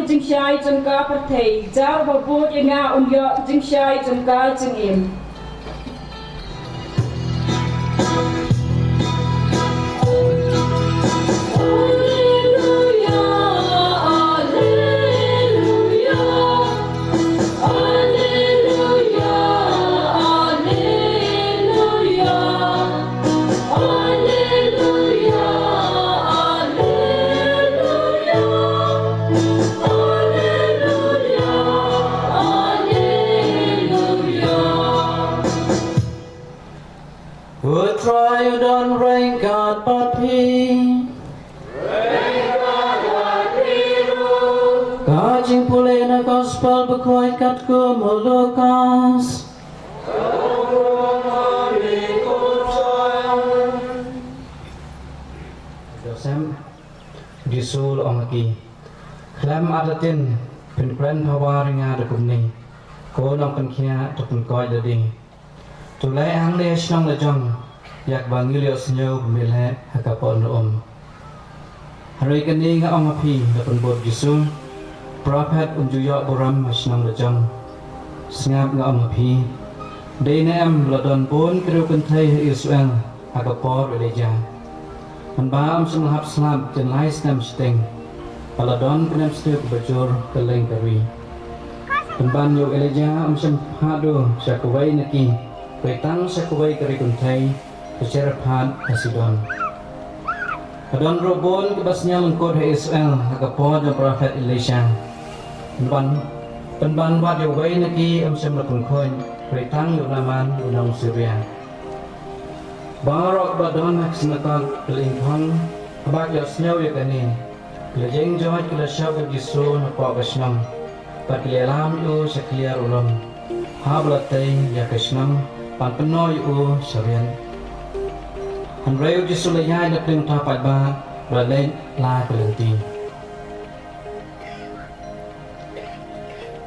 Jing shai jung ka patay, jar ba bot nga unyo jing shai jung ka jing im. Alleluia, alleluia. Who try you don't rain God but He Kajing pulih na gospel berkuat kat ku mulukas Dosem disul ongaki Klam adatin penkren hawaringa dekumni Ko nong penkia tepun koi dadi Tulai ang le snong le jong yak bangilio snyo bumile hakapon om Hari kini nga ong api dapun bod Yesu Prophet unjuyo buram snong le jong Sngap nga ong api Dene am ladon pun kru kentai Israel hakapor eleja Menbaam senahap slab dan lai snam steng Paladon kenam setiap bajur keleng kari Penban yo eleja sem hado syakawai neki Petang syakawai kari kuntai Keceraphat Asidon Adon robon kebasnya lengkot Israel hakapor dan Prophet Elisha Penban wat yo wai neki sem lakun koin Petang yo naman unang Syria Barok badon hak senakal kelingkong Abak yo snow yo kani Kelajeng jawat kelasyaw Yesu napok kasnong Pat lelam yo syakliar ulom Hablatay ya kasnong Panpenoy yo syarian Hanrayo Yesu layay na kling tapat ba Balay la kelenti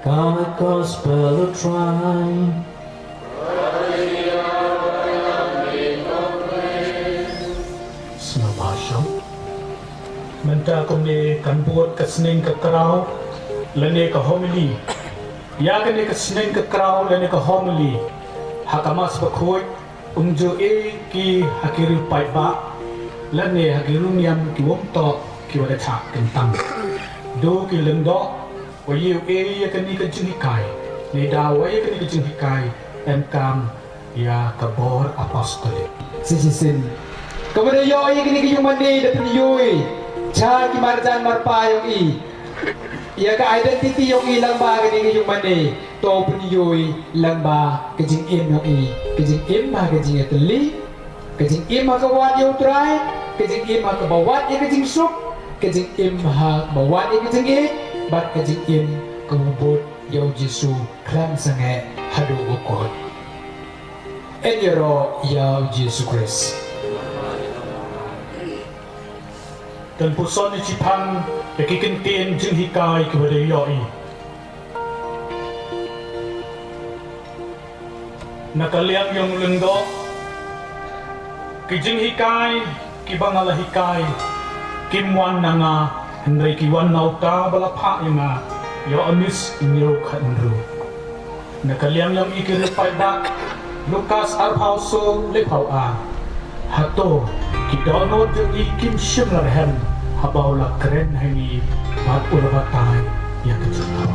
God gospel try Menta kumni kan buat kesning ke kerau lene ke homily ya kene kesning ke kerau lene ke homily hakamas bakhoy unjo ki hakiri paiba lene hakirun yam ki womto ki wada tha kentang do ki lendo wayu ya kene ke jinikai ne da wayu kene ke jinikai em kam ya kabor apostolik Sisisin Kepada yoi kini ke yumani dapin yoi Cha ki marjan marpa yung i Ya ka identity yung i lang ba kini ke yumani To pun yoi lang ba Kajing im yung i Kajing im ha kajing atali Kajing im ha kawat yung try Kajing im ha kabawat yung kajing sup Kajing im ha kabawat yung kajing i Bat kajing im kumubot yung Jesu Klam sange hadu ukot Enyero yaw Jesu Christ Dan puson ni Cipang Yakikintin jing hikai kepada yoi Nakaliang yung lengdo Kijing hikai Kibangala hikai Kimwan na nga Henry kiwan nauta balapa yung nga Yo amis inyo kanru Nakaliang yung ikiripay dak Lukas arhauso lepau a Hato Kidono jadi kim shimlarhem Habaulah keren hengi Mat ulabatay Ya kecutau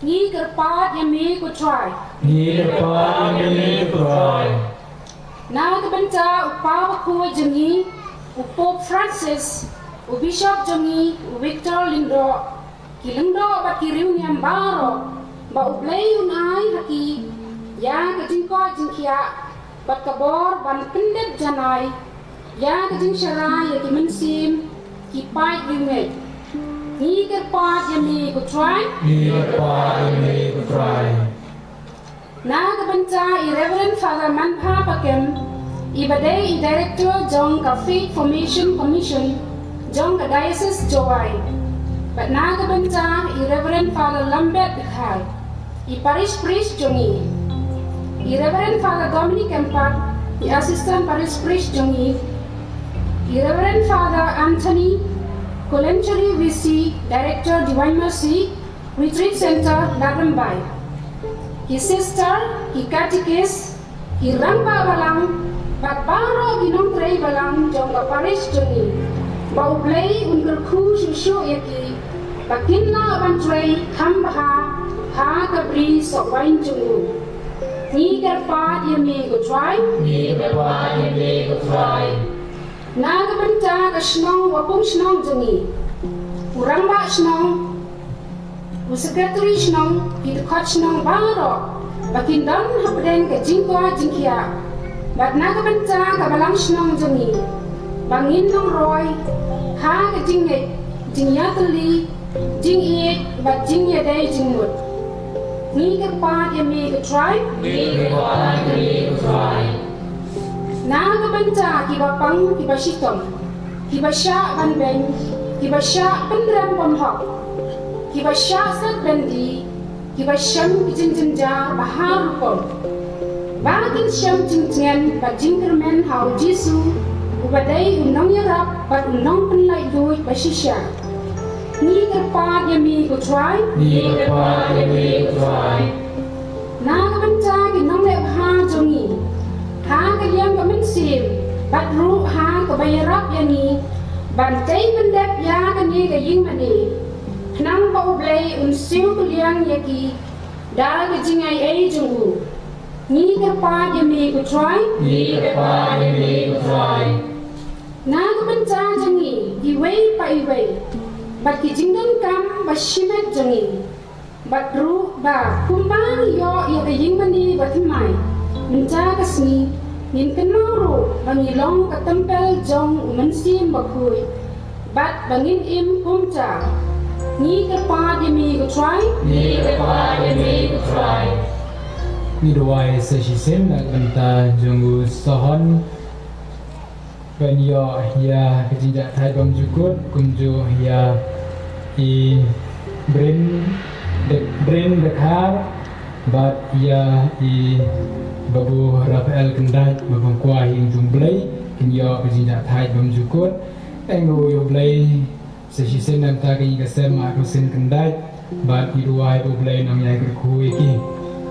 Ni kerpat yang mi ku try. Ni kerpat yang mi ku try. Now the benta upawa kuwa jengi Pope Francis Bishop Jongi, Victor Lindo, Kilendo bat kiriu niam baro, ba uplay unai haki, ya kejingko jingkia, bat kabor ban pendet janai, ya kejing syarai ya kimensim, kipai ringai. Ni kerpat ya mi kutrai, Na kebenca Reverend Father Manpa Pakem, ibadai Director Jong ka Faith Formation Commission, Jong ka Diocese Joai. But na kebenca Reverend Father Lambert Dekhai, Parish Priest Jongi. Reverend Father Dominic Empat, Assistant Parish Priest Jongi. Reverend Father Anthony Kolenchari VC, Director Divine Mercy, Retreat Center, Larambai. His sister, he catechist, he rangba balang, but baro ginong tray balang jong ka parish Jongi. Bau play unker ku shushu yaki, bakinna ban tray kambaha, ha kabri so wain jungu. Ni kerpa dia mi go try, Na kebenca ka shnong wapung shnong Jongi. Urangba shnong, Secretary shnong, kita shnong baro, bakin dan hapden ke jingkwa jingkia, bat na kebenca ka balang shnong Jongi, bangin nong roy, ha ke jingye, jingya teli, jingye, bat jingye day jingmut. Ni kerpa dia mi ke try, Na kebenca kiba pang kiba shitom, kiba syak ban beng, kiba syak pendram pomhok. Kiba syak sat bendi, kiba syam kijinjinja bahar pom. Bakin syam jingjien bat jingkermen hau Jisu, ubadai unong yarap bat unong penlai duit basisya. Ni kerpa dia mi kutrai, Na kebenca ginong lep ha Jongi, ha kaliang kemensim, bat ru ha kebayarap yani, bantai pendep ya kani kaying mani. Nang bau blay unsiu kuliang yaki, dah kejingai ai junggu. Ni kerpa dia mi kutrai, Na kebenca Jongi, iwei pa iwei, bat kijingdan kam bashimet Jongi, bat ru ba kumbang yo ya kaying mani batimai, menca kesni, nin kenaro bangilong ketempel jong umensim bakui, bat bangin im kumca. Ni kerpa dia mi kutrai, Ni doai sesisen nak benta junggu sohon ben yo ya kejinjak thai bang jukut kumju ya brin dekhar bat ya babu Rafael Kendat babang kuah yang jumblai kin yo kejinjak thai bang jukut engu yo blai sesisen nam ta ki gasem aku sen Kendat bat iruai bo blai nam ya kerku iki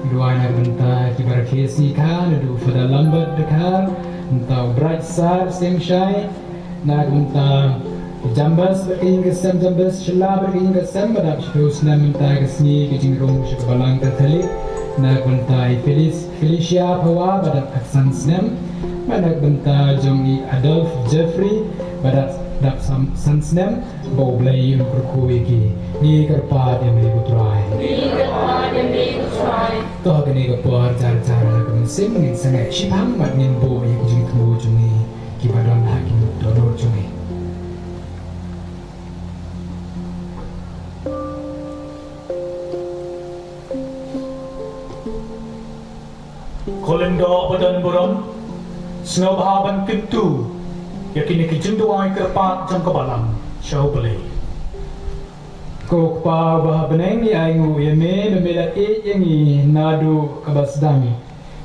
iruai na benta ki barakesi kan du fada lambat dekhar entau bright star sing shine na benta jambas berking gasem jambas shela berking gasem badap shus na minta gasni ki jingrong shikabalang tertelik na benta Felicia Pawa badap aksan snem mana benta jongi Adolf Jeffrey badap dap sansnem bau blai berku iki ni kerpa dia mi kutrai toh kini kepor cara-cara kemesim ngin sangat shipang mat nin bo yang jing temu jungi kibadon hakim donor jungi Kolendo badan buram, snow bahaban pintu, yakini kijinduai kerpat jang kebalang, syau beli. Kok pa bah beneng ni aingu yeme memela yang ni nadu kabasdami.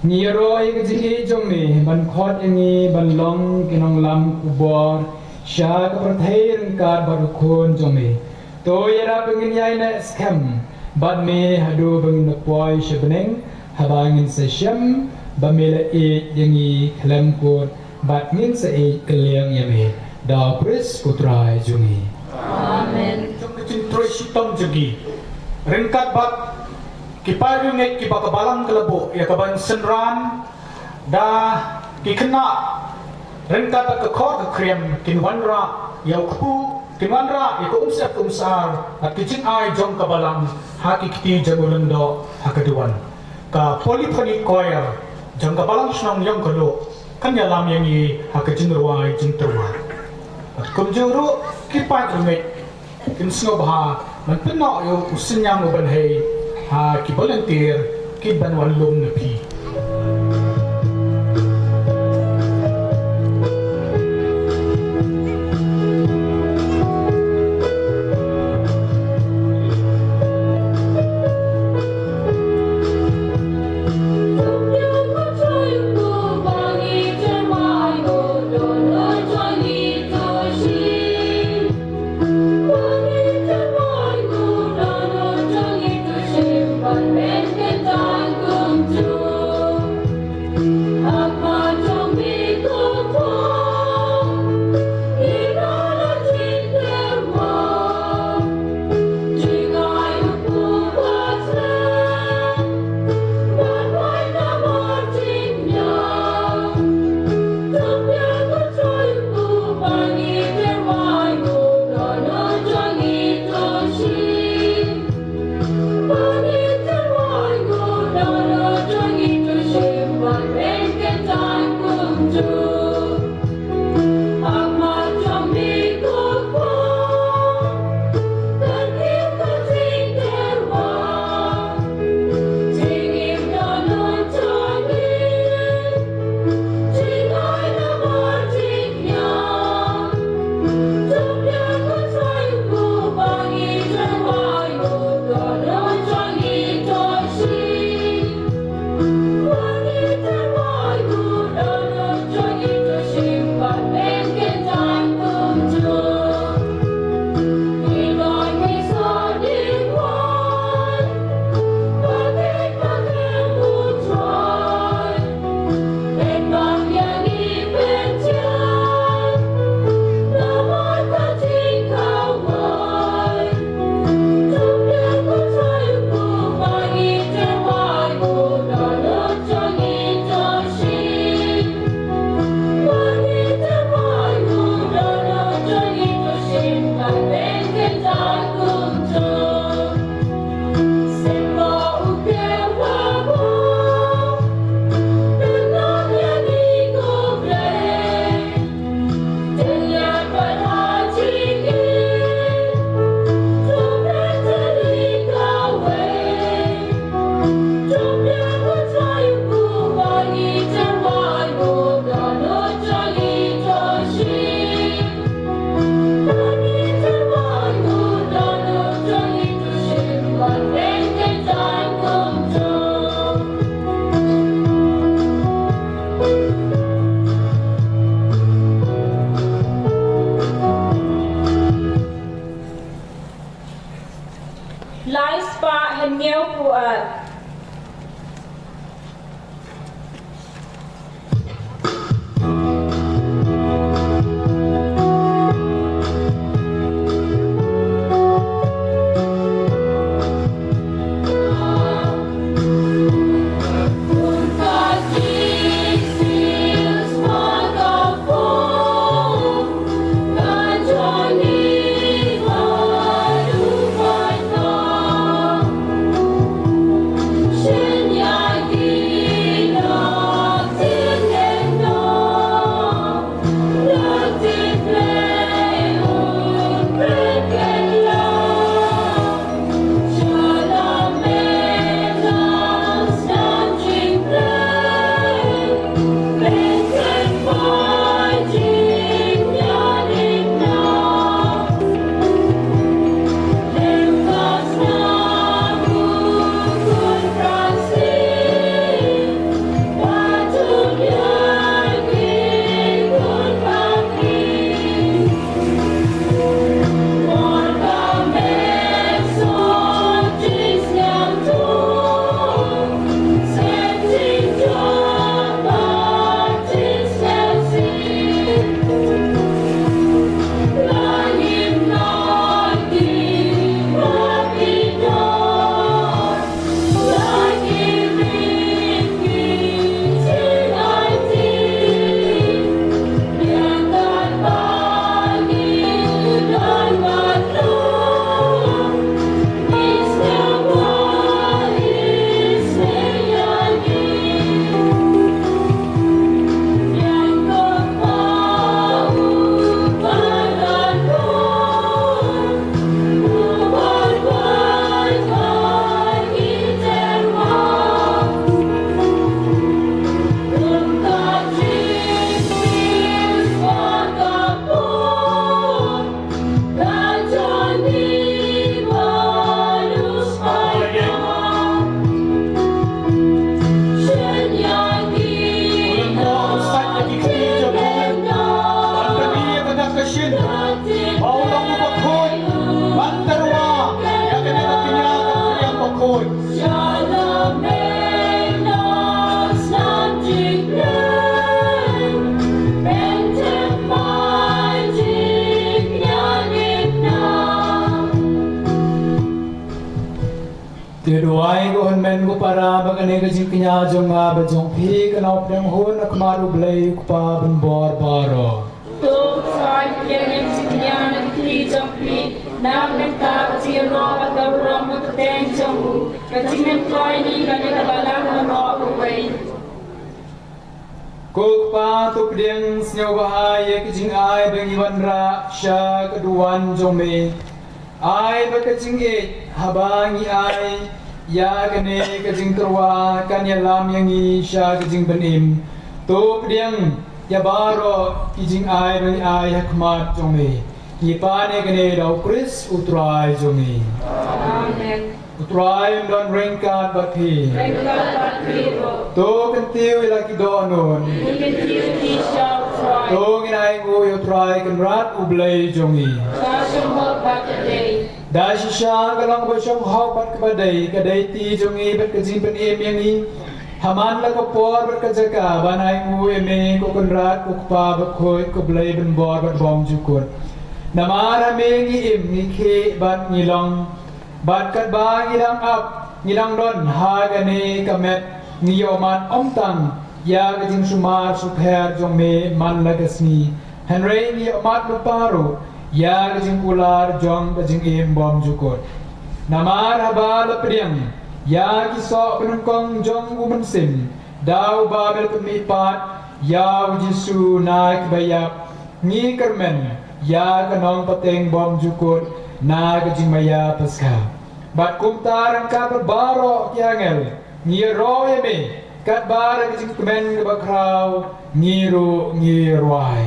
Ni roi kejingi jong ni ban khot yang ni ban long kinong lam kubor sya keperthai rengkat baru kon jong ni. To yara pengin yai na scam ban me hadu pengin poi sebeneng habangin sesham bamela yang ni klam kon bat ngin se keliang yeme da pres kutrai jungi. Amen. Cintroi sitam jegi ringkat bat kipai ringet kiba kebalang kelebo ya keban senran dah kikena ringkat ke kor ke krem kin wanra ya ku Kinwanra iko umsep umsar at kijing ay jong kabalang hakikiti jagulendo hakaduan. Ka polyphony choir jong kabalang snong yong kalo kanya lam yang i hakijing ruai jing terwa. At kumjuru kipai rumit kin snobha man pinno yo usinyang ubanhei ha ki volunteer ki banwalum na pi. Tiduai ko men ko para bagane ka jing kanya jong nga ba jong pi kanop dem hun ak maru blay ko pa ben bor baro. To sai yang sikian ang tri jampi nam neta siro at ram at ten jamu kajingen koi ni kanya kabalang no away. Ko pa tu pdeng snyo bahaya ka jing ai bang iwan ra sya kaduan jong me. Ai ba ka jing e habangi ai ya kane ka jing terwa kan ya lam yang i sya ka jing benim. Tu pdeng ya baro kijing ai bang ai hakmat jong me. Ki pa ne kane dau Chris utrai jong me. Amen. Utrai don ringkat bat pi. To kan tiu ila ki do non. To nginai ngo yo try kan rat ublay jong i. Da shisha galang ba syong hau bat ka badai kadai ti jong i bat ka jing pen em yang i. Haman la ko por bat ka jaka banai ngo eme ko kan rat ko pa ba khoi ko blay ben bor bat bom jukut. Namara me ngi im ngi ke bat ngilong bat kat ba ngidang up ngidang don ha gane kamet ngiyoman omtang ya gajing sumar supher jong me man lagasni henry ngiyomat luparo ya gajing ular jong gajing im bom jukot namar haba lapriang ya kiso penungkong jong umensim daw babel kemipat ya jisu naik bayap ngi kermen ya kanong pateng bom jukot na gajing maya paska bat kumtarang ka barbaro kiangel ngiro yeme kat bara gajing kemen bakraw ngiro ngirwai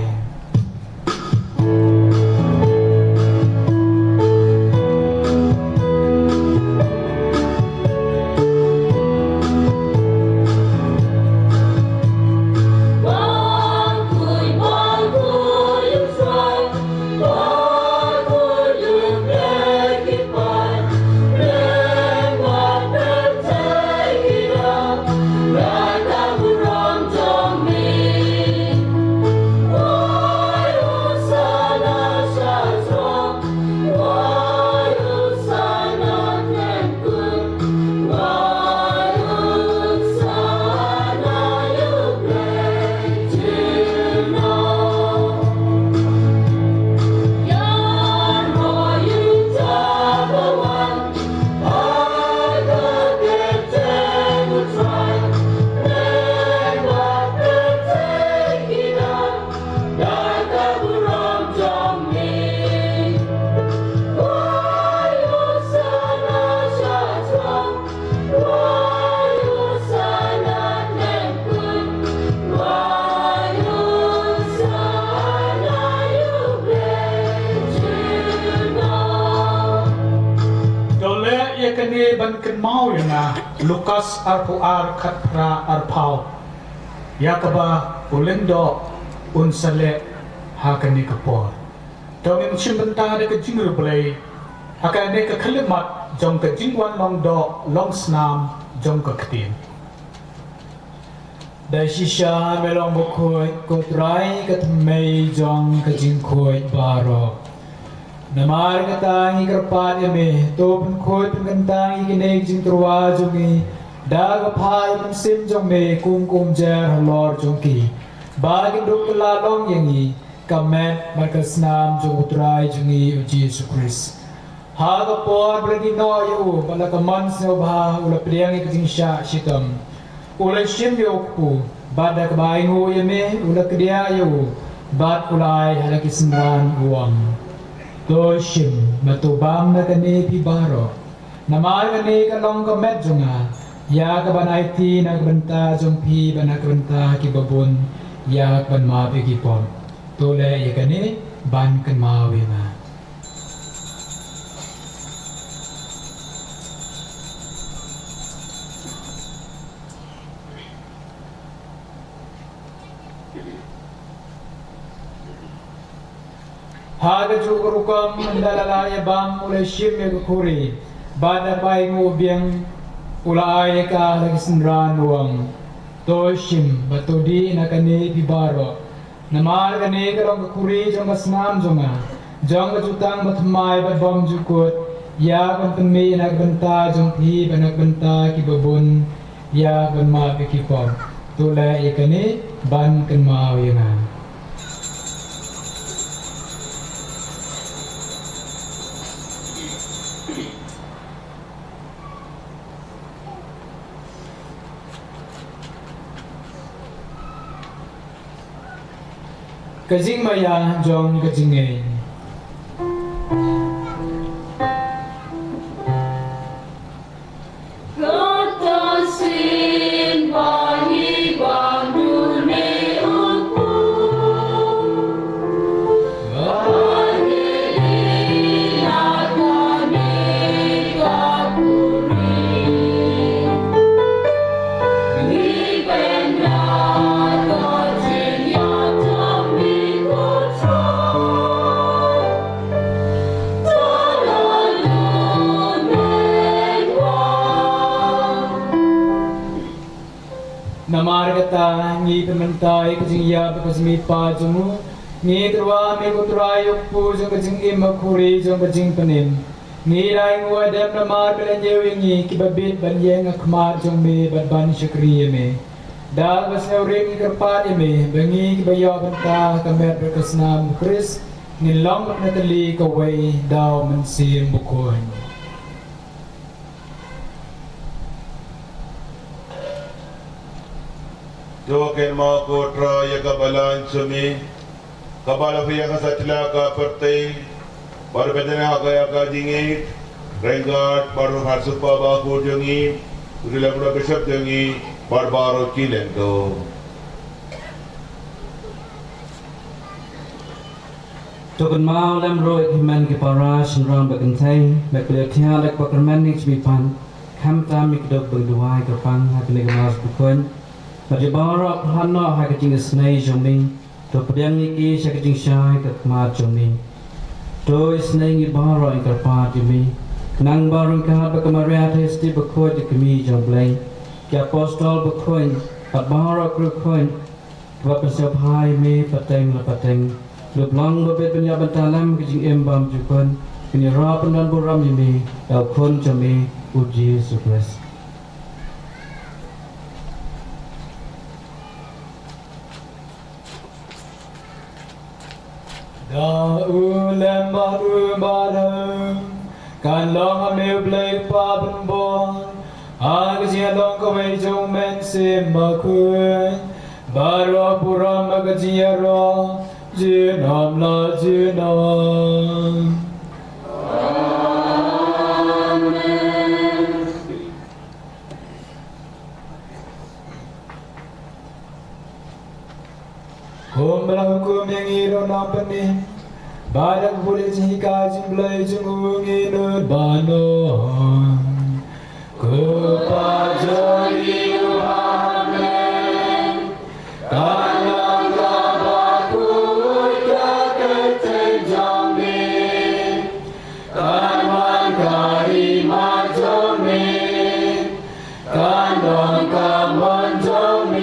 Lukas arpuar katra arpau yakaba ulendo unsale hakani kapor tawim chimbanta de kajingru play hakane ka khalimat jong ka jingwan long do long snam jong ka ktin da shisha melong bokoi ko trai ka thmei jong ka jingkhoi baro namar katangi kerpat eme topun khoi pun kantangi kine jing terwa jongi daga phai pun sim jong me kum jar halor jongki bagi duk lalong yangi kamet markasnam jong utrai jongi Jesus Christ haga por bredi no yu bala kaman se ba ula priang jing sha shitam ula shim yokpu bada kabai ngo yeme ula kedia yu bat ulai halaki senran uang Doshim matubam na kani pibaro namar kani kalong kamet jonga ya kabanay ti nagbanta jong pi banagbanta kibabon ya kan mapigipon tole ya kani ban kan mawi ma Haga jukurukam mandalala ya bam ulai shim ya kukuri bada bai ngubiang ulai ka lagisnran uang to shim batodi nakani pibaro namar kani kalong kukuri jong kasnam jonga jong jutang matmai bat bom jukut ya ban pemi nak benta jong thi banak benta ki babun ya ban ma pe ki pom tu la ikani ban kan mau yangan kajing maya jong kajing ei namar kata ngi pementai kajing ya bekasmi pa jumu ngi terwa me kutrayuk pu jong kajing imakuri jong kajing penim ngi rai ngwa dem namar belanjewi ngi kibabit banjeng akmar jong me ban syukri me dal basauring kerpat me bengi kibayo benta kamer berkesnam kris ngilong natali kawai daw mensim bukuan Jokin mau kotra ya kabalan sumi kabala fiya ka satla ka pertai baru bedana aga ka jingi rengat baru harsut baba ko jongi urila pura bishop jongi barbaro kilento Token mau lem roi himan ki parash ram bagentai meklethia lek pakerman nik bipan kam ta mikdok bengduai kapang hakne gamas bukon Majibara hana hakajing snai jomi to pediang iki sakajing syai kat ma jomi to snai ngi bara ingkar pa jomi nang barung ka bakamaria testi bakoi de kemi jomblai ki apostol bakoi pat bara krukoi wa pesabhai me pateng la pateng lublang babet benya bantalam kijing embam jukon kini ra pendan boram yimi el kon jomi uji sukres Da ulem baru bareng kan long ame blake pa ben bon ag sia long ko me jong men sim ma kun baro pura mag jia ro jinam la jinam amen Kumbalang kumyang iro nampanin Badak boleh jika jimblai jengungin banon Kupajari uhamen Kanang kabakut kaketen jamin Kanwan karimah jamin Kanong kamon jamin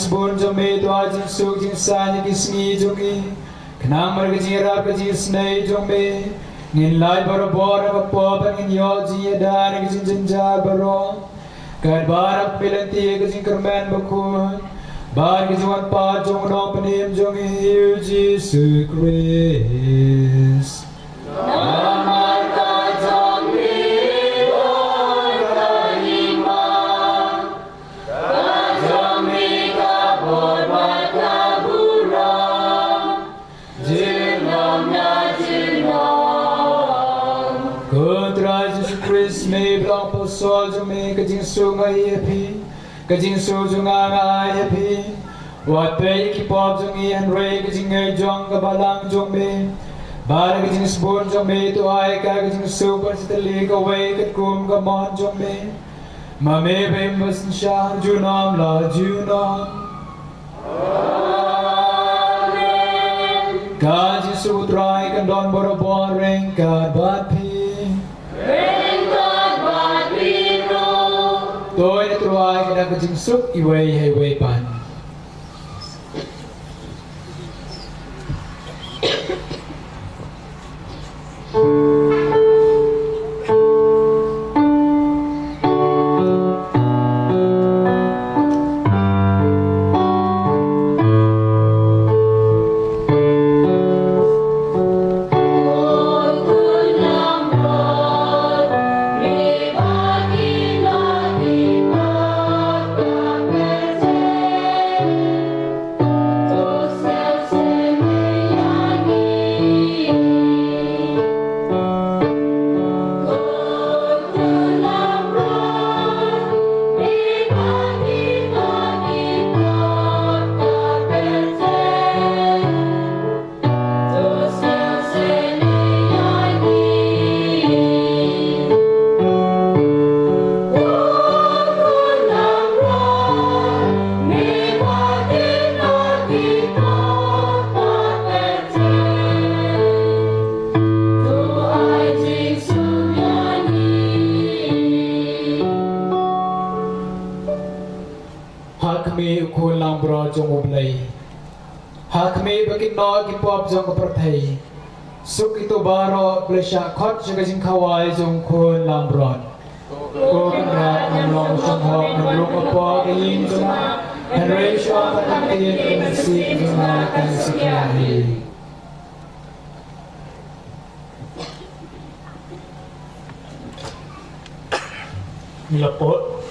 Bun jome to ajin suk jin san ki sngi jogi knam mar ki ra ka ji snai jome ngin lai bar bor ka po ban ngin yo ji dar ki jin jin ja baro kar bar pelanti ki jin kermen baku bar ki jwan pa jong no panim jong yu ji su kris namar ka jong Jom me blanc po sol jong me ka jing su ngai phi ka jing su jong ngai phi wat pe ki pop jong i an re ka jing ngai jong ka balang jong me bar ka jing spoon jong me to ai ka jing su par sitali ka wei ka kum ka mon jong me ma me be mas shan ju nam la ju nam God Jesu try kan don borobon ring God bat pi Ring God bat pi ro Tôi đã try kan aku jing sup I wei hei wei pan Suk itu baro blesha khot jaga jing khawai jong khon lambrot ko kan ra nam long song ho nam long apa ke yin jong and ratio of the tin in si jong kan sikari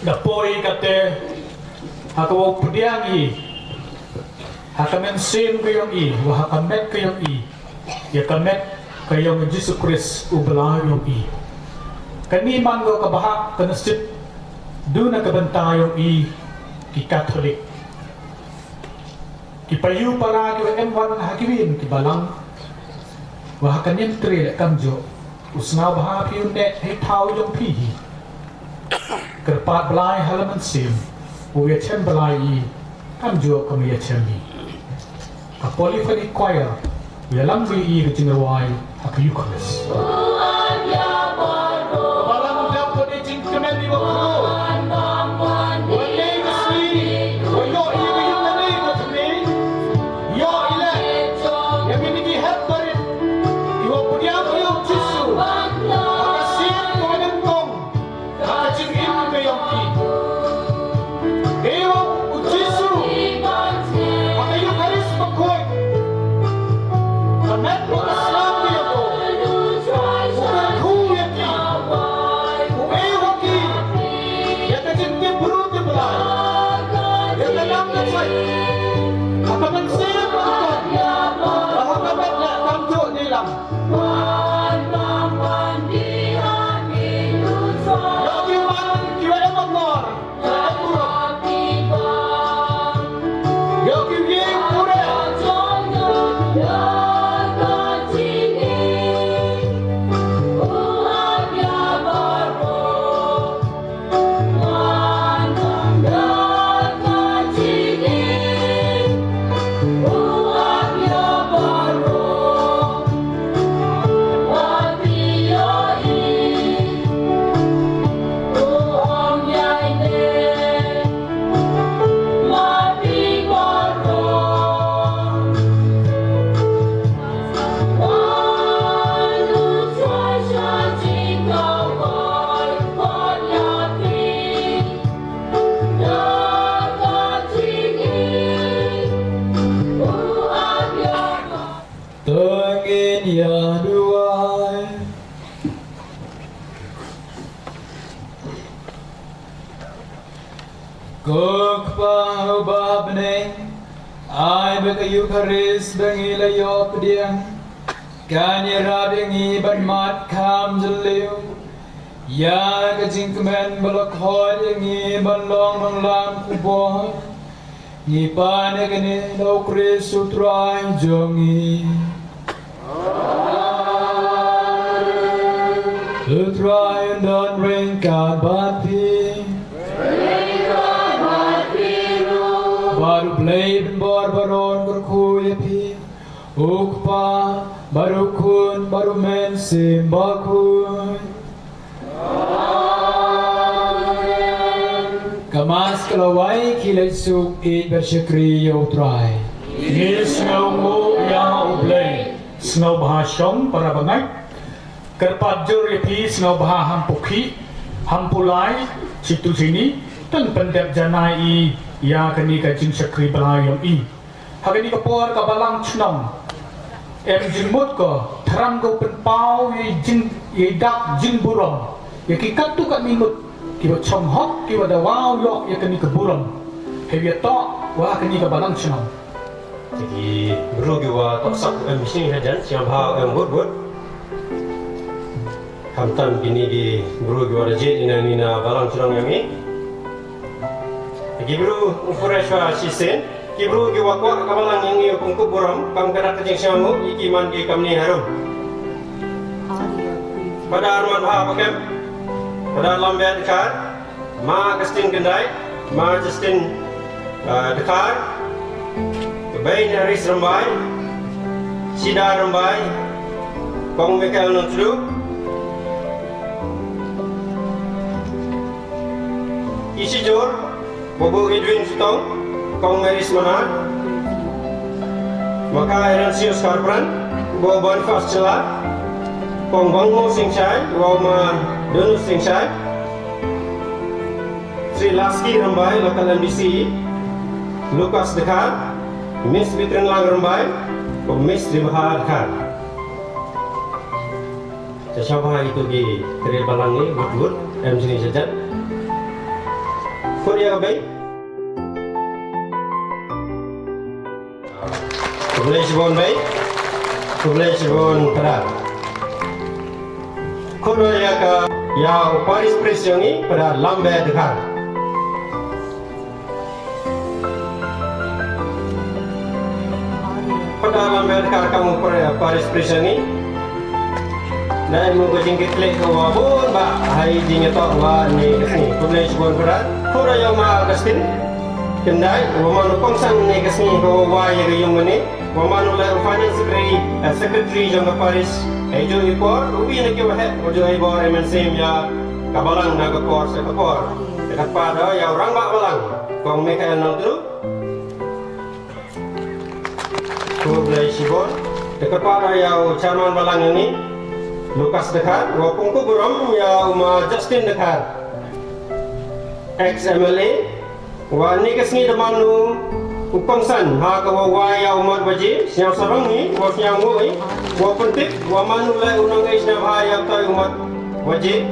Lapoi kate hakaw pudiang I hakamen sim kayong I wa hakamet kayong I ya kamet kayong Jesus Christ ublah yung I kani manggo kabahak kanasip do na kabantayong I ki Catholic ki payu para ki M1 hakiwin ki balang wa hakanin tre kamjo usna baha pi net hay tau yung pihi kerpat belai halaman sim uya chen belai I kamjo kami ya chen I ka polyphonic choir Yalang bi I kejengawai hak Eucharist. Balang dapat dijingkemen di bawah. Wale kasih. Wayo I yang nanti bertemu. Yo ile. Yang ini dihat barit. Iwa punya yo Jesu. Makasih kepada Kong. Kajengin kayong I. Ewa Jesu. Maka Eucharist pakoy. Kamet mo kaslam niya po. Bukan huyaki. Uewaki. Yata jinti buruti belai. Yata namna say. Hakaman siya pagkot. Hakaman na kamjo nilang. Yaki man kiwa emangor. Yaki yeng pure. Kuk pau babne ai beka Eucharist bengila yo pediang kan ya rabengi ban mat kam jeliu Ya kajing kemen balak hoi ngi balong nong lam kubon. Ngi pane kene lau Kristu trai jongi. Trai dan ringkat bati. Baru play ben barbaron berkuya pi. Ukpa baru kun baru men simbakun. Kamas kalawai kilay suk it bersyukri yaw try. Ni snow mo ya ublay. Snow bahasong para bangai. Kerpajur yapi snow bahaham pukhi. Hampulai situ sini. Tan pendep janai ya kani kajing syakri belayang i. Hagani kapor kabalang chnong. Em jimut ko tram ko penpau ye dak jing burong. Ya kikat tu kat mimut kiwa chong hok kiwa da wow yok ya kani ke burong. Hebia to wa kani kabalang chnong. Jadi bro kiwa tok sak misi hajan siang bhau bud kamtan gini di bro kiwa rajit nina balang chnong yang ni. Gibru ukurashwa sisen gibru giwa kwa kabalang yang iyo kungku buram kam kada kajing syamu iki mandi kamni harum pada arman bha pakem pada lambian dekar ma Agustin gendai ma Justin dekar kebain Haris rambai Sida rambai kong Mikael nutru isi jor Bobo Edwin Sutong, Kong Maris Manar, Maka Eransius Karpran, Bobo Bonifas Celat, Kong Bangmo Singshai, Wama Donus Singshai, Sri Laski Rambai, Local NBC, Lukas Dekar, Miss Bitrin Lang Rambai, Kong Miss Ribahar Dekar. Siapa itu di Kiri Balangi, Bud, M sini saja. Korea baik. Kublai Sibon baik. Kublai Sibon perak. Korea ka ya Paris Presiongi pada lambe dekar. Pada lambe dekar kamu Korea Paris Presiongi. Dan mau kejingkit lek ke wabun ba hai jingetok wa ni kesni. Kublai Sibon perak. Kura yang ma Agustin kendai wamanu kongsan ni kesni ko wa ye yung mani wamanu la finance secretary jong Paris ejo ipor ubi na ke wahe ojo ibor MNC ya kabalang na ko kor sa kor dekat pada ya orang ba balang kong Mikael nang tu Kublai Sibon dekat pada ya chairman balang ini Lukas dekat wa pungku buram ya uma Justin dekat ex-MLA wa ni kesni demanu upangsan ha ka wa ya umat baji siang sarang ni wa siang ngoi wa pentik wa manu lai unang ais na bahaya ta umat baji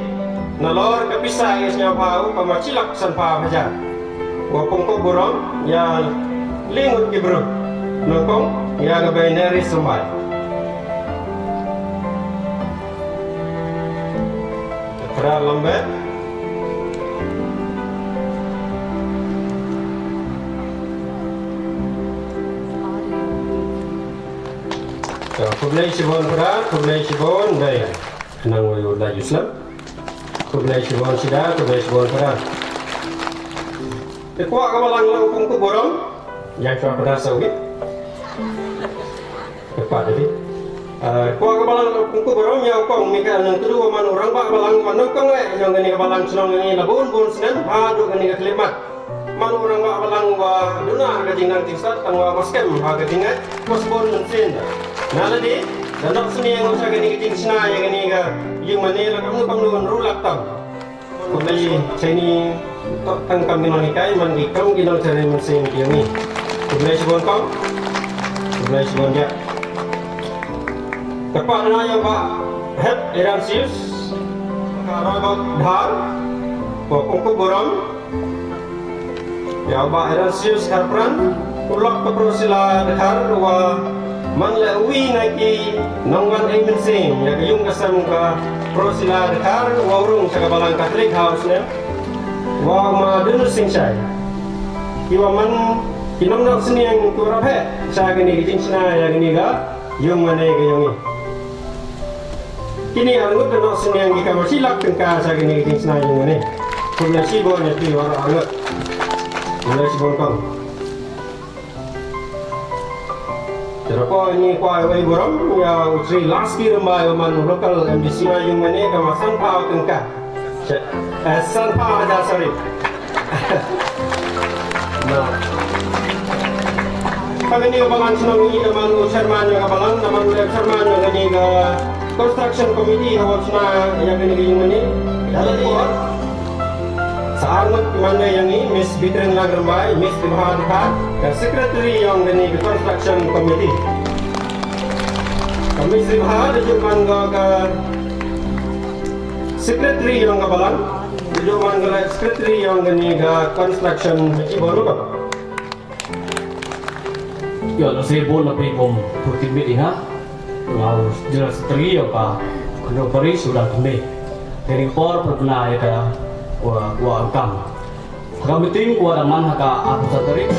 nalor kapisa ais na bahau pamacilak san pa baja wa pungko borong ya lingut ki bro nokong ya ga binary sumbai tra lambat Kublai Sibon perak, Kublai Sibon dari Kenang wayu laju Islam. Kublai Sibon Sida, Kublai Sibon perak. Kuak kabalang laupung ku borong, yang cuma pada sawit. Tepat tadi. Kuak kabalang laupung ku borong, yang kong Mikael nang tudu waman orang pak kabalang manuk kong yang gani kabalang senang gani labun bun senen, padu gani kekelimat. Manu orang pak kabalang wa duna kajing nang tingsat, tangwa maskem ha kajingat, masbon nunsin. Naladi, dalam seni yang usah gani kecing sena yang gani ga yung manila kamu pangluan rulak tam. Kublai seni tangkam ginang ikai man ikam ginang cari mesin yang ni. Kublai Sibon kau, Kublai Sibon dia. Tepat na yang pak head Eransius, Karabak Dhar, pokok boram. Ya pak Eransius Karpran, ulak keprosila dekar wa man le uwi naki nongwan aimen sing ya yung kasam ka prosila dekar warung sa kabalang Catholic House ne wa ma dunu sing sai kiwa man kinamnak sini yang kuraphe sa gani kijing sina ya gani ga yung mane ga yung kini angut no sini yang ka masilak tengka sa gani kijing sina yung mane kumna sibon ya ti war angut kumna sibon kang Terapa ini kuai wai boram ya utri last year mai man local MDC yung mane ka masan pau tengka san pau ada sorry nah kami ni kabalan senang ini naman chairman yung kabalan naman chairman yung gani ka construction committee hawak na yang gani yung mane dalam kuat sa arnot mana yang ini Miss Bitren Lagrambay, Miss Dimahadikhat, ke Secretary yang gani ke Construction Committee. Kami Miss Dimahad juman ke Secretary yang kabalan, juman ke Secretary yang gani ke Construction Committee baru kan? Ya, lo saya boleh pergi putih bedi ha. Lalu jelas Secretary yang ka kena beri sudah kembali. Dari por pernah ya ka wa angkam. Kami ting wa man haka aku satari.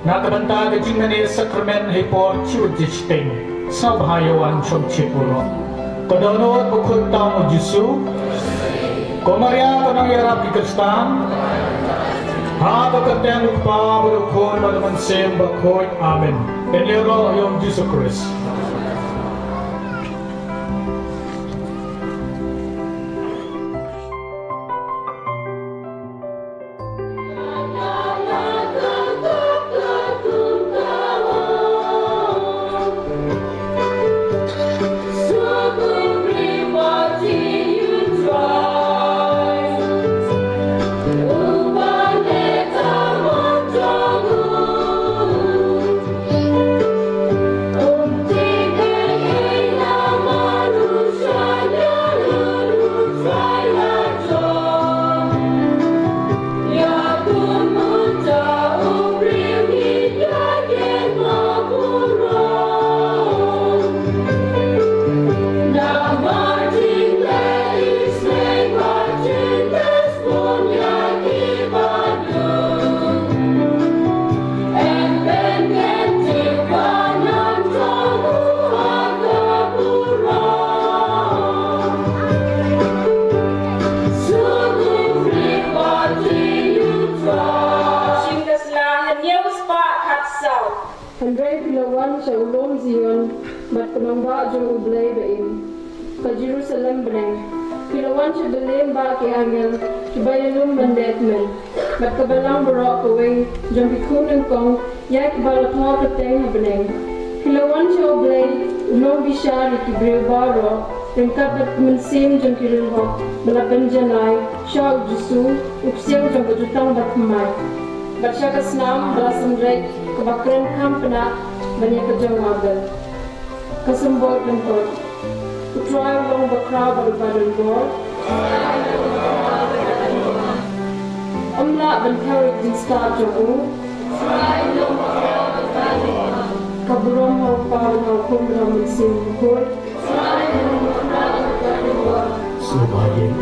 Nakabanta ka jing na sakramen hipor chiwajisting sa bahayawan som chipuro. Kodonot bukod taong Jesu. Komaria ko nang yarap ikastan. Haba kateng lupa bulukon malaman sem bakoy. Amen. Enero yung Jesus Christ. Jerusalem bring. Kilawan siya belim ba ki angel, kibayalum mandet men. Bat kabalang barok away, jom kikunang kong, yak balatwa kateng habeneng. Kilawan siya oblay, unong bisyari ki brio ringkat bat mensim jom kirilhok, balaban janay, siya Jesu, upsiyang jom kajutang bat kumay. Bat siya kasnam, balasam rek, kabakren kampana, banyak kajang wagal. Kasambot lengkot. Try long the crowd of the God. Amla benthari din sta jo Kaburam ho par ho kumram sim koi Sebahagian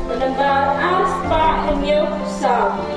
Penambar ars pa hanyau kusau.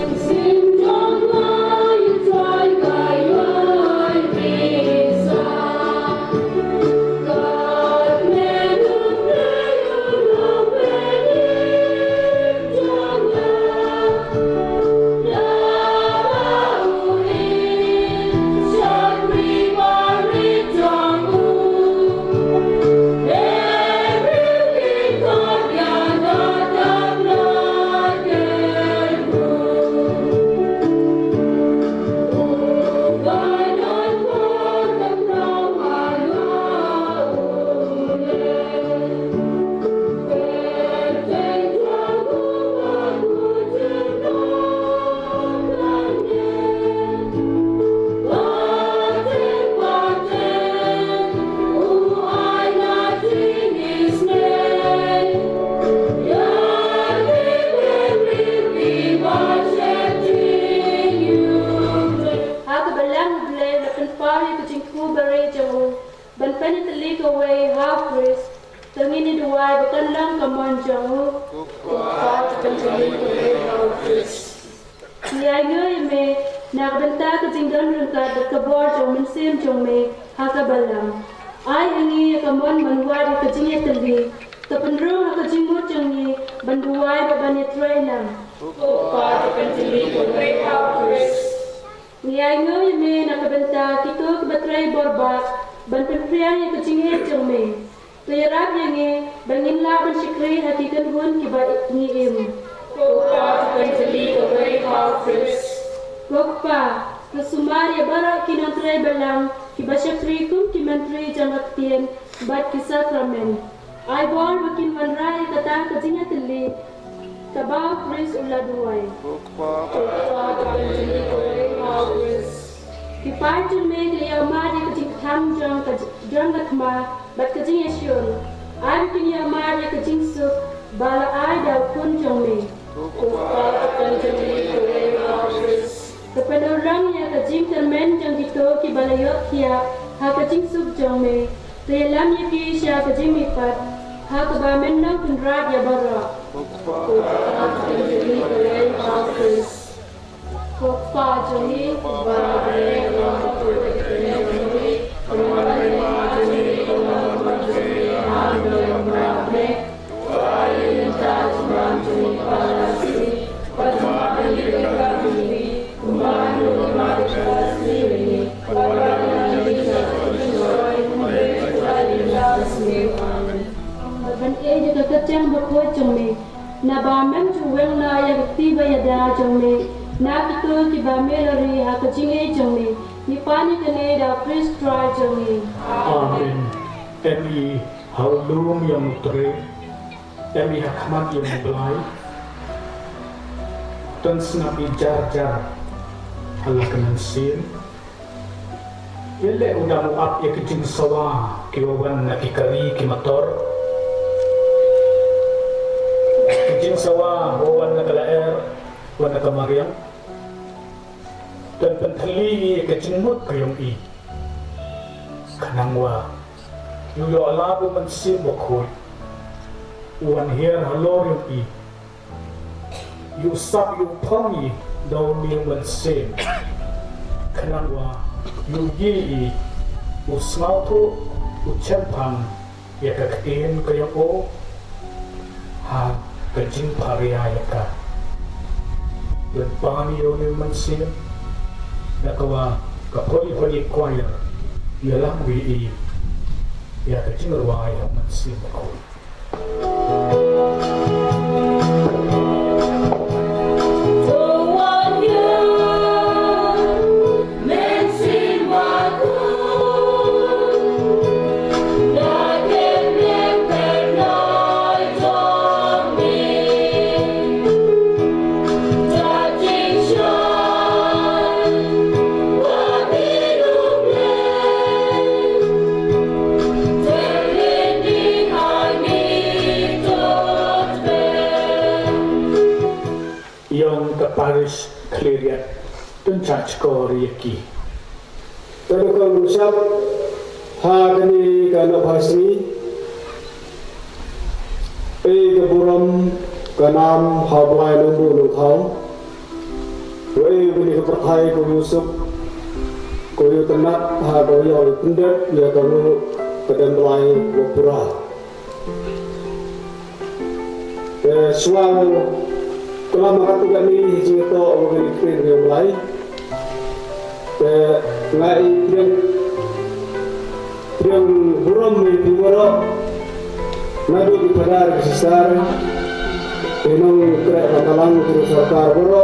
Amin. Emi haulung yang mutre, emi hakmat yang belai, dan senapi jar halakan sin. Ile udah muap ya kecing sawa kiwawan na kikari kimator. Kecing sawa wawan na kalaer, wawan na kamariang. Dan pentali kecing mut kayong i. Kanangwa yuyo alabu mansim wakhoy uwan hier halor yung i yu sap yu pongi daw mi mansim kanangwa yu yi i usnaw to uchempang ya kakain kaya o ha kajing pariaya ka dan pani yun yung mansim nakawa kapoy pali choir ialah WI ya kecil ruaya masih makhluk. I yang ke Paris Kleriat dan Chachko Rieki. Terkau usap hagani kana Basri keburam kanam hablai lumbu luthau bini kepercayai ko Yusuf ko yu tenat ha ko yo pendet ya kamu pada mulai wapura suang kelama katu kami jito ogani krin yang mulai ngai yang buram ni timoro nadu di padar besar enong kera katalang terus sarkar boro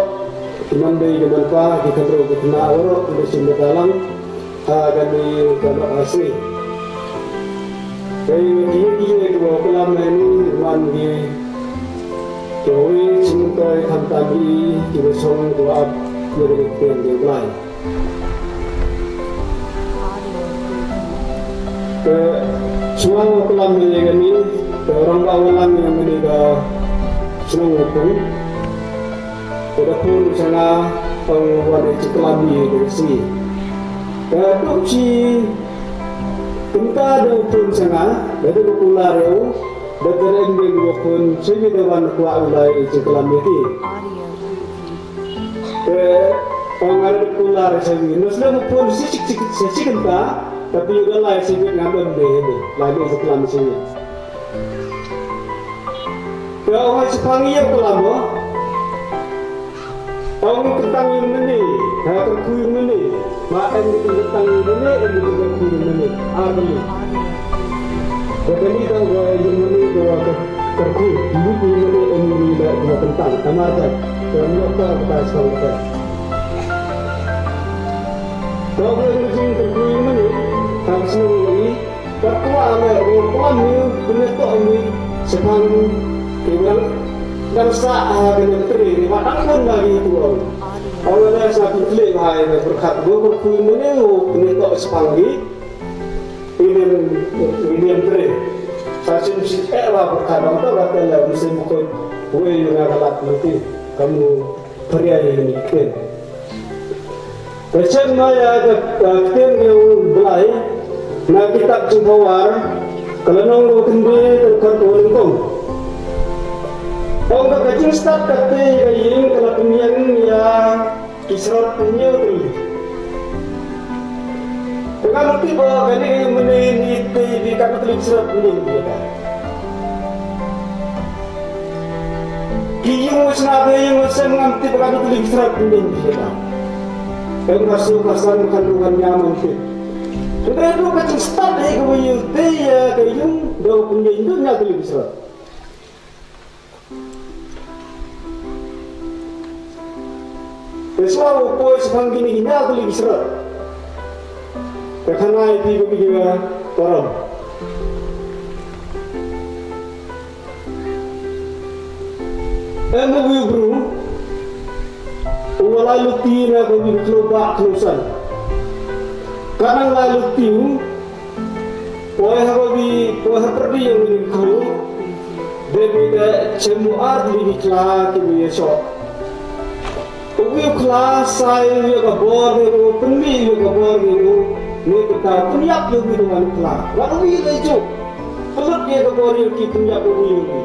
Mandi dengan pa di kantor kita orang di sini dalam kami kalau asli. Jadi dia dua kelam ini mandi jauhi cinta kantami kita song dua dari yang lain. Semua kelam ini orang awalan yang menikah senang pun. Walaupun sana penguatan kelambi dari sini, adopsi kita adopun sana dari popular itu, dari ending walaupun sejalan kuat ulai kelambi itu. Pengaruh popular sini, Muslim pun sisik kita, tapi juga lain sini ngambil deh, lagi kelambi sini. Kalau sepanjang kelambi orang ketang yang mana, terkuih mana, makan itu ketang yang mana, yang itu terkuih mana, apa ni? Jadi tahu bahawa yang mana bahawa terkuih, ibu yang mana yang ini bahawa tentang, sama aja, dalam waktu kita sekarang kita. Tahu bahawa yang terkuih mana, tak semua ini, terkuah ada, orang ni benar ni sepang kemudian dan saat dengan teri, macam pun lagi itu orang. Awalnya satu klik bahaya berkat gua berkuih menengok penetok sepanggi, ini teri. Saya mesti berkat orang tu kata lah mesti bukan gue yang ngalat nanti kamu pria ini kan. Macam mana kita yang belai, nak kitab jempawar, kalau nonggo kendi terkat orang Orang kecil start kata yang kalau pemian yang kisrat punya tu. Dengan tiba kali ini di kapital kisrat punya dia. Kiyung musnah yang musnah ngamti kapital kisrat punya dia. Yang masuk pasan kandungan nyaman tu. Sudah itu kecil start yang kau dia kiyung dua punya itu nyata kisrat. Semua upos panggi ni aku lagi serat. Kerana itu juga orang. Emu bro, lalu tina kau berkelopak kelusan. Karena lalu tiu, poh pergi yang berkelup, daripada cemuar lagi kelak kemudian sok. Ubi kelas saya juga borgero, pembi juga borgero, ni kita penyiap juga dengan kelas. Lalu ini itu, pelut dia ke borgero kita penyiap juga.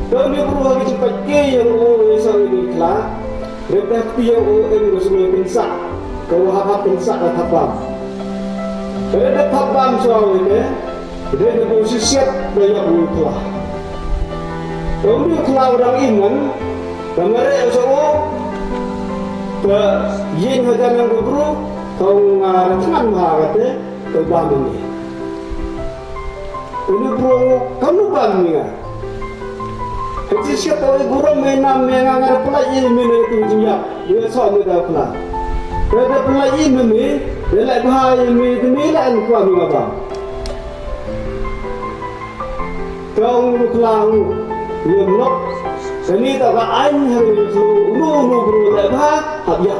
Dan dia perlu lagi cepat ke yang esok ini kelas. Mereka yang yang semua pensak, kalau apa pensak atau apa. Kalau ada tabam soal ini, dia ada posisi siap banyak buat kelas. Kalau dia kelas orang iman, dan mereka semua yin hajar yang guru kau ngarang mahagat kau bangun ni. Ini bro kamu bangun ni kan? Jadi siapa guru menam mengangar pelajari mana itu dia dia soal muda pula. Kalau pelajari mana dia lagi bahaya mana ni lah yang kuat ni apa? Kau kelang dia nak seni tak ain hari itu ulu berulai bah habis.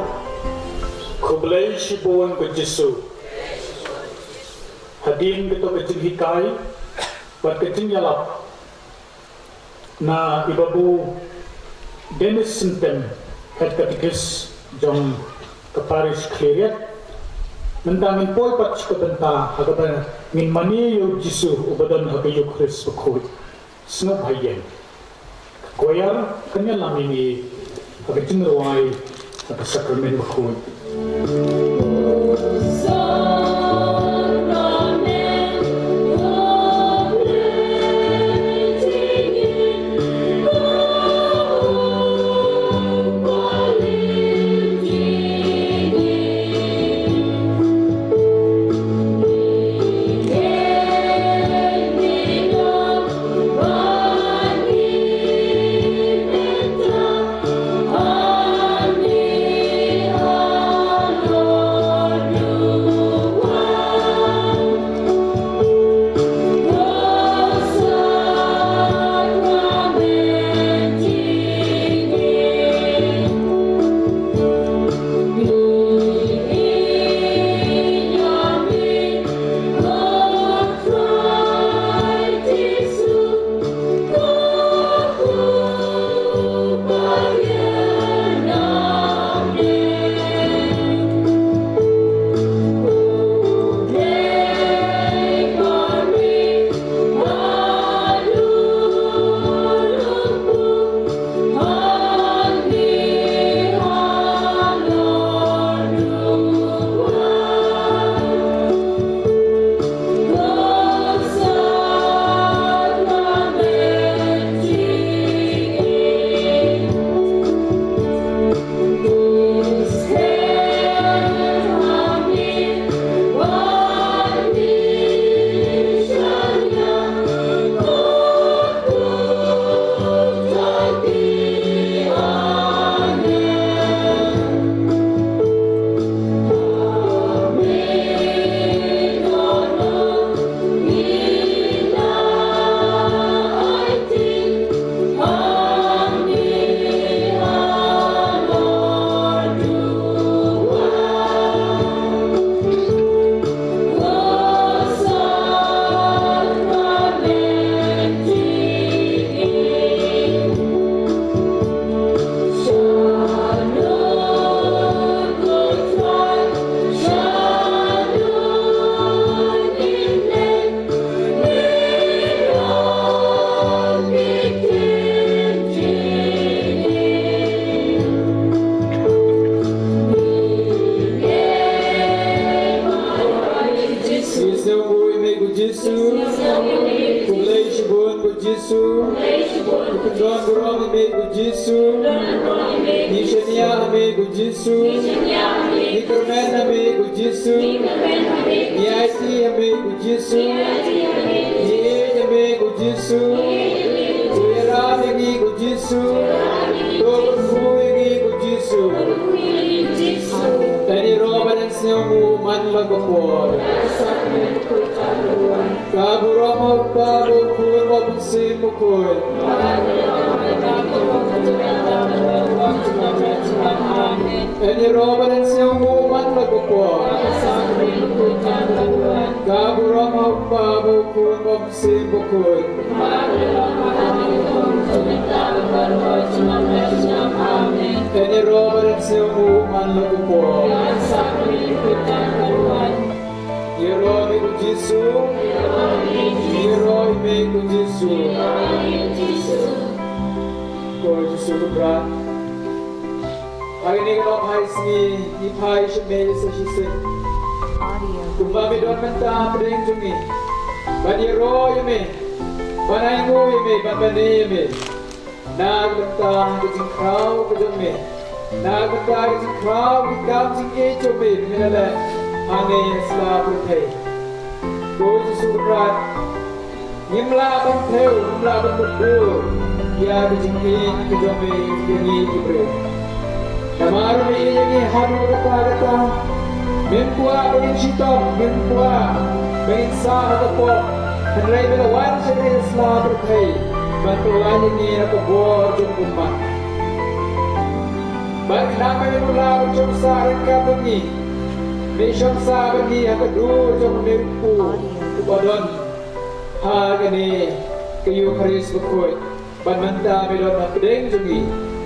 Kublai sibuan ke Yesus. Hadin kita kecil hikai, buat kecil jalap. Na ibabu Dennis Senten, Head Catechist John Kaparis Kleriat, mentangin pol pat sekabenta hagaban min mani yo Jisu ubadan hagayo Chris bakoi. Snob hayen. Koyar kanya lamini hagajin rawai hagasakramen bakoi.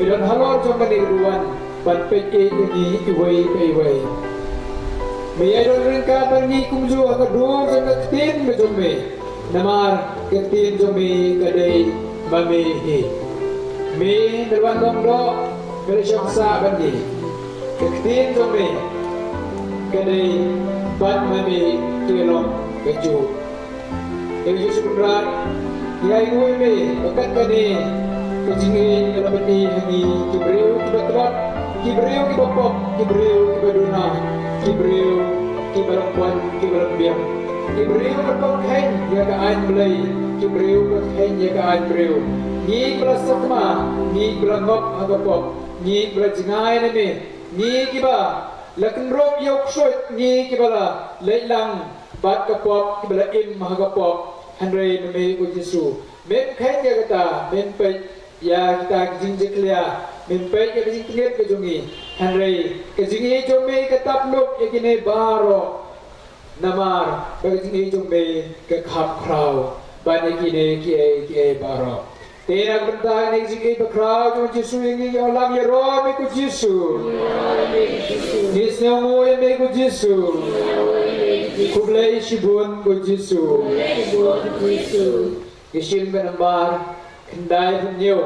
Bidan halor jom kaniruan ban peke ini iway iway. May idol rin ka bangi kumju ang kadur jom katin me jom me. Namar katin jom me kaday mamihi. Me dalwan dong do kaya siyang sa bangi. Katin jom me kaday ban mami tilong kaju. Yang Yesus berat, yai gue me bakat kani. Kejingin kalabati hangi kibriu kibatrat kibriu kibapok kibriu kibaduna kibriu kibarangwan kibarangbiang kibriu kapag hen ya kaan belai kibriu kapag hen ya kaan briu ni belasakma ni belangop agapok ni belajingai nami ni kiba lakenrop yok shot ni kibala leilang bat kapok kibala im agapok handrai nami ko Yesu men hen ya kata men pe ya kita kejing jeklia mimpai ya kejing tinggal kejongi Henry kejing jombe ketapluk ya kini baro namar kejing jombe ke khap krau banyak kini kiai baro tena benda ni kejing bakrau jom Yesu ini olang ya roh me ku Yesu ni sengo ya me ku Yesu kublai shibun ku Yesu Yesin benambar kendai penyu.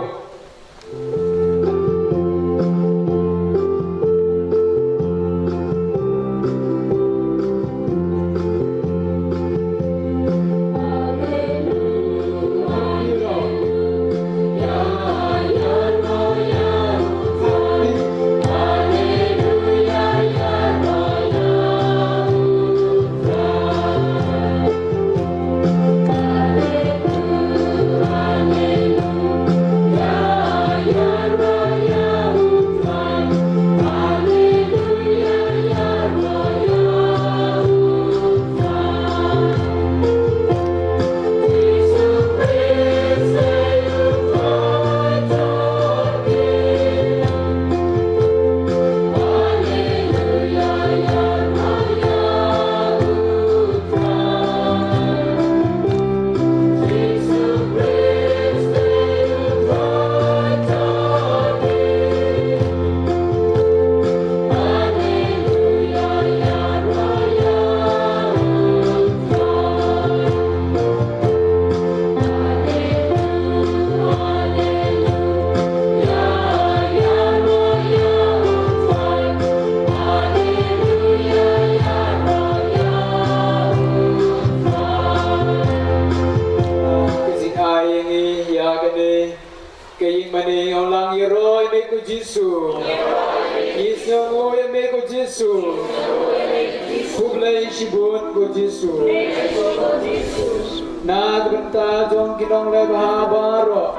Na benta jong kinong le bahabaro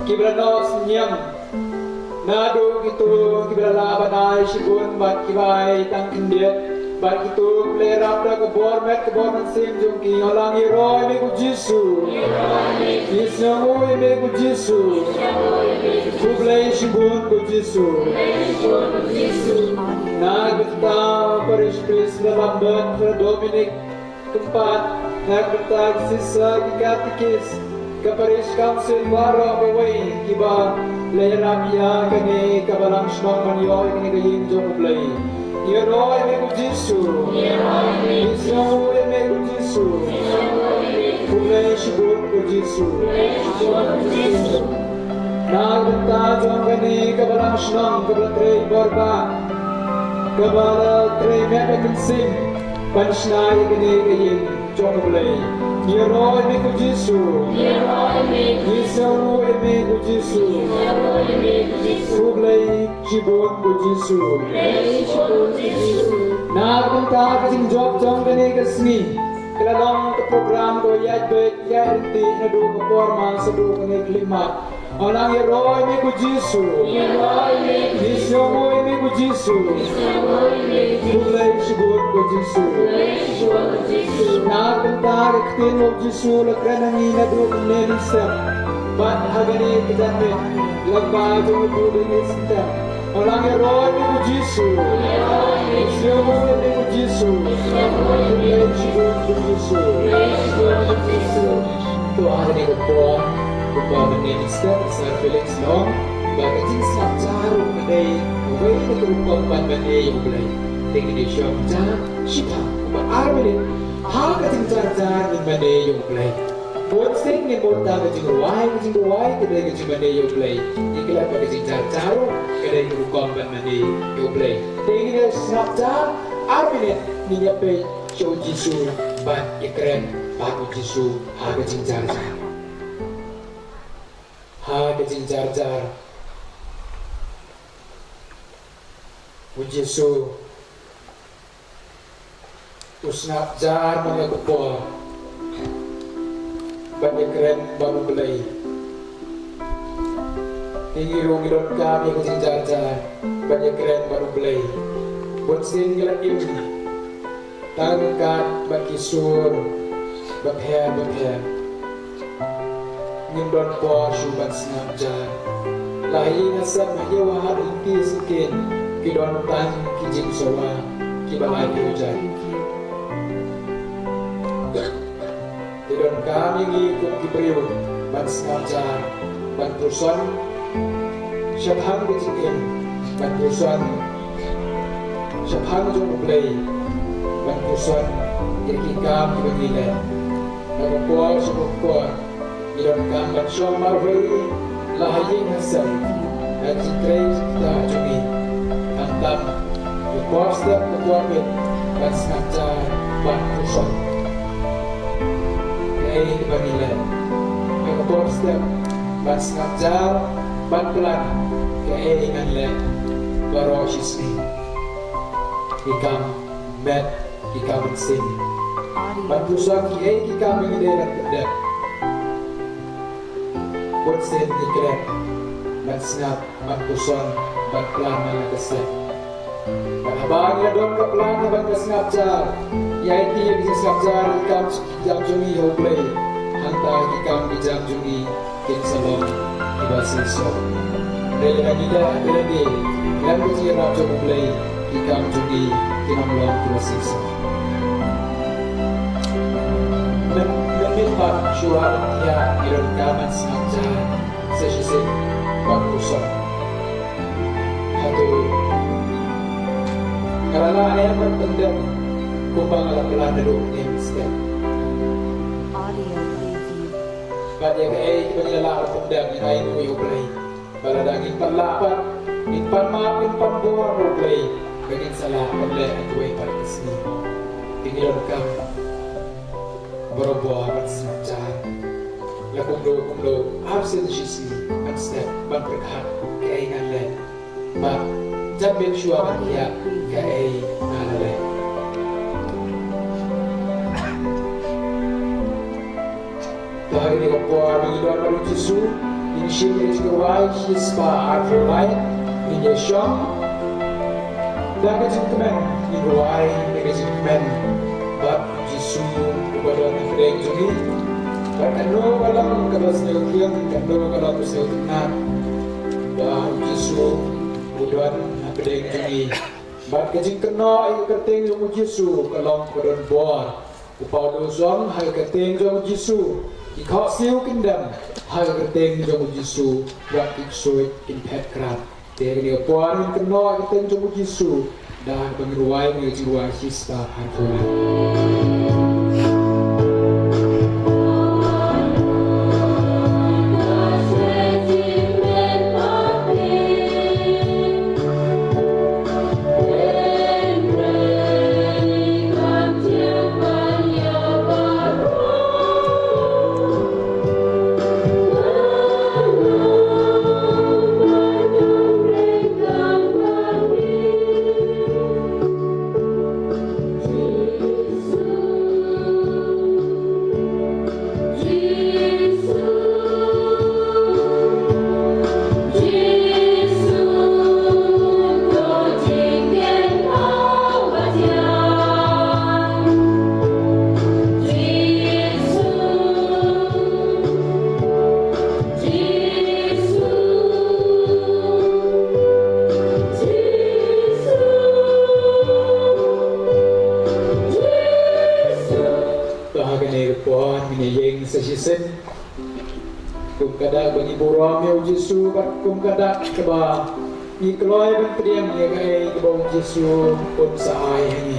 kibranos nyam nado gitu kibrala banai sibun bat kibai tang kindiet bat gitu lerap da kebor sim jong ki olang iroi me ku Yesu Yesu me ku Yesu kublai sibun ku Yesu na benta paris pris lambat Dominic tempat nak bertag sisa katikis kaparis council baro bawai kiba lerapia kani kabalang smang manyo kani kayin jong play yero me ku Yesu Yesu me ku Yesu kulay shibun ku Yesu na bertag jong kani kabalang smang kabalang trey borba kabalang trey mekakinsim Pansnai kini kayin jong play. Yero me ku Yesu. Yesu me ku Yesu. Kublay shibun ku Yesu. Na kunta kasing job jong kini kasni. Kelalong ke program ko yat bet yat inti na do ko forma sa do kini klima. Olang yero me ku Yesu. Yesu me ku Yesu. Kublay shibun ku Yesu. Na kunta kitin mo Yesu lakran ang inado kini step. Bat hagani kitanme lagba jong budin step. Olang yero me ku Yesu. Yesu me ku Yesu. Kublay shibun ku Yesu. Tu ahli ko po. Kupa minister Sir Felix Long Bagi jing snap jarum kadai Wei na kerupang ban bande yung ulay Tingin di siyang jar Shita Armalin Hal ka jing jar Min bande yung ulay Buat sing ni buat dah kajing ruai kadai kajing bande yung ulay Ikilah bagi jing jar jarum Kadai kerupang ban bande yung ulay Tingin di snap jar Armalin Niya pe Show Jisu Ban ikren Bago Jisu Ha kajing jar Ha kajing jar Ujisu Usnap jar mga kupo Banyak keren baru belai Tinggi rungilon kami kajing jar Banyak keren baru belai Bunsin ngilat ini Tangkat bakisur Bakher Ngindon po syubat snap jar Lahi nasab mahyawahan inti sikin Kidon tan kijing sawa kibalai hujan Kidon kami ngikut kipriu ban sengaja ban turson syabhang kejikin ban turson syabhang jong play ban turson kikikam kibagile nagpuar sumukpuar Kidon kam ban syom marway lahaying hasam nagsitrey kita jungi Antam Bukor setiap keluarga Ban sengaja Ban kusong Kaya kebanilan Bukor setiap Ban sengaja Ban pelan Kaya inganlan Baro sisni Ikam Met Ikam sing Ban kusong Kaya ikam mengidarat kedap Buat sen ikret Ban sengat Ban kusong Ban pelan na kesat. Ban habang ya don ka pelan na ban kesngap jar. Ya iti yang bisa skap jar ikam jam jungi ho play. Hanta ikam di jam jungi kin salon iba siso. Dele na gida dele de. Ilan ko siya rap jo play ikam jungi kinamlong iba siso. Menit pat syuhar ya iron kaman skap jar. Sesisik ban kusong. Hatu Karena ayah bertendang Kumpang ala pelan duduk ni setiap Badia ke ayah kibagilala bertendang Yang ayah nui ublay Baladang impan lapan Impan maap impan buang ublay Bagin salah perleh atuay pada kesini Tinggilan kam Boroboa bersenjata Lakumlo Absen sisi Ban step ban berkat Keingan leh Ban Jambil syua batia Kaya nalale Tahari ni kapwa Mengidon baru Jisu Ini syimil jikawai Shispa arfulai Ini syong Daga jingkemen Ini ruai Daga jingkemen Bab Jisu Ubadan Fideng jungi Bakano balang Kabas neukiyang Kando kalau tusau tenat Bab Jisu Ubadan Fideng jungi Bat kajing kena ay kating yung Jisu kalong kodon bor. Upau dosong hay kating yung Jisu. Ikaw siyo kindam hay kating yung Jisu. Wat iksoy in pet krat. Teri ni upuan yung kena ay kating yung Jisu. Dah pengiruay ng jiwa sista hantulan. kada bagi buram ya Yesus bat kum kada keba ikloi ban priam ya kai bong Yesus pun saai ini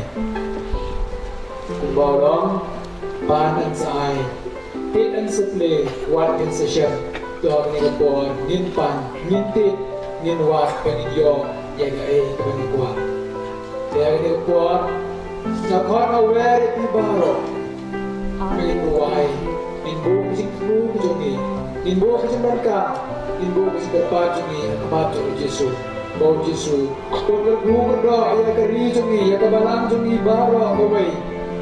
kumbau dong panan saai tit an setle wat in session dog ni por nin pan nin tit nin wat kan yo ya kai kan kuat ya ni por nakon aware ti baro min wai min bu sing flu jongi min bu sing barka min bu sing berpat jongi kamat Yesus bau Yesus kon bu do ya kari jongi ya kabalang jongi baro bawai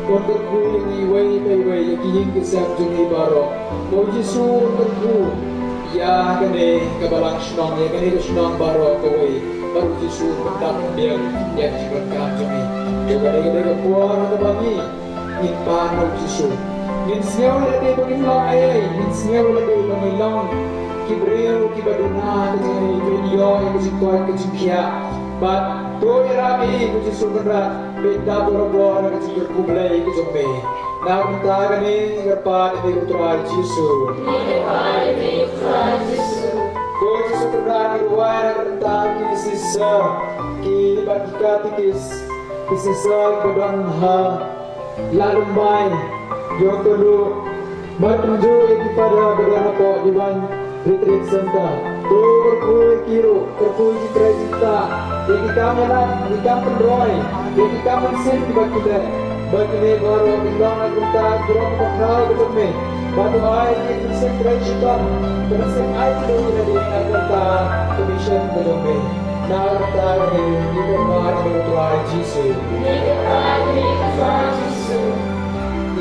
kon bu ni wai wai ya kiyin kisam jongi baro bau Yesus kon bu ya kene kabalang snong ya kene snong baro bawai baru Yesus petang dia ya berkat jongi ya kene kuar kabangi in pano Yesus min singaw la de bangin long ay min singaw la de bangin long kibreo kibaduna kajay video ay kajikoy kajikya but to irabi Yesus kendra benda boro-boro kajikir kublay kajome na kunta gani garpa de utra Yesus ko Yesus kendra ni ruwaya kunta ki sisa ki bakika tikis kisisa badang ha lalumbay yang kedua bertunjuk kepada beberapa pok Dewan Retreat Center tu berkuih kiro berkuih cita-cita yang kita menang kita pendroy yang kita mensin tiba kita berkini baru bilang kita kurang pakau berkemi batu air yang mensin cita-cita bersin air itu jadi kita commission berkemi nah kita ini dipermahal bertuai Yesus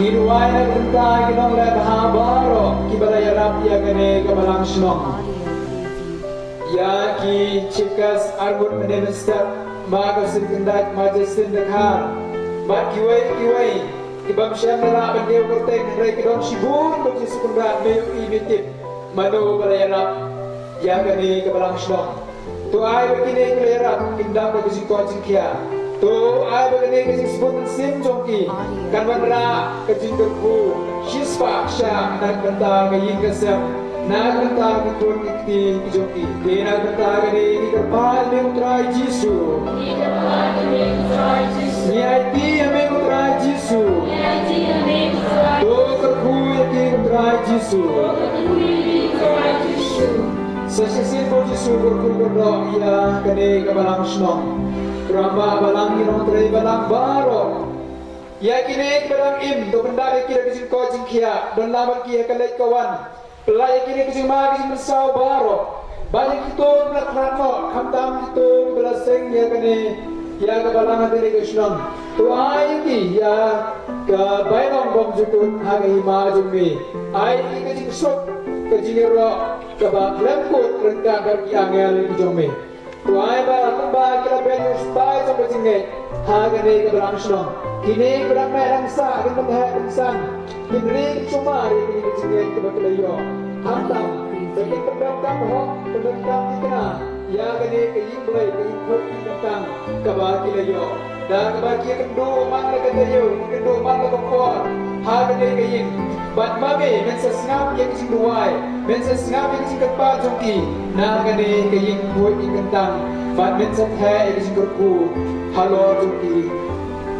Inuway na kunta ginong le mahabaro kibalaya rap ya gane kabalang snong ya ki chikas argut minister maga sindak majestin dekhar ba kiway ibam syam na bande korteng re kidong shibun bagi sekunda me ibitip mano balaya rap ya gane kabalang snong to ay bakine balaya rap kindak bagi situasi kia to ay bagani kasi sebutan sim jongki kan bandra kejinterku shispa sha nagbanta kayin kasam nagbanta kitun kiti jongki de nagbanta gani ni kapal me utrai Yesus ni IT me utrai Yesus to kerku yaki utrai Yesus sesisin po Yesus berkurdo ya kane kabalang snong Ramba balang inong tray balang baro. Ya kini balang im do benda kira kising coaching kia don laban kia kalai kawan. Pelai kini kising ma kising bersau baro. Banyak itu belakang hamtam itu belaseng ya kini ya ke balang hati kisnong. Tu ai ki ya ke bainong bom jukut haga hima jumi. Ai kising sok kising ro ke bak lemput renggang kaki angel jumi. Tuai ba kembali kita beli supaya sampai sini. Harga ni keberang senang. Kini keberang merang sah, kini berhak insan. Kini cuma hari ini sini kita berkelayo. Hantam, bagi pendapatan hok, pendapatan kita. Ya kini keing boleh keing hok tentang kabar kelayo. Dan kabar kia kendu mana kelayo, kendu mana kompor. Harga ni keing. Bat mami mensesngap yang sing duai, mensesngap yang sing kepa jongki. Na gani kaying buat ikentang, bat menset hai yang sing kerku. Halo jongki,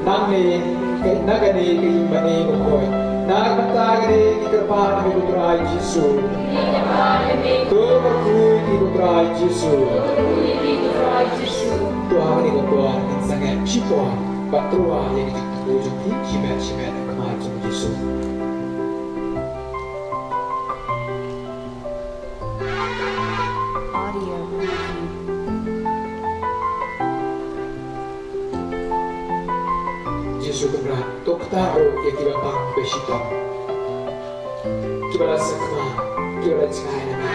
nang ni na gani kaying bani bukoi. Na kata gani kepa ni utrai Yesus. Tu kerku ni utrai Yesus. Tu hari ni kepa ni sangat cipuan. Bat tua yang sing jongki cimet kemacam Yesus. Yesus berat, tok taruh yang kita bang besitong. Kita rasa kema, kita rasa kaya nama.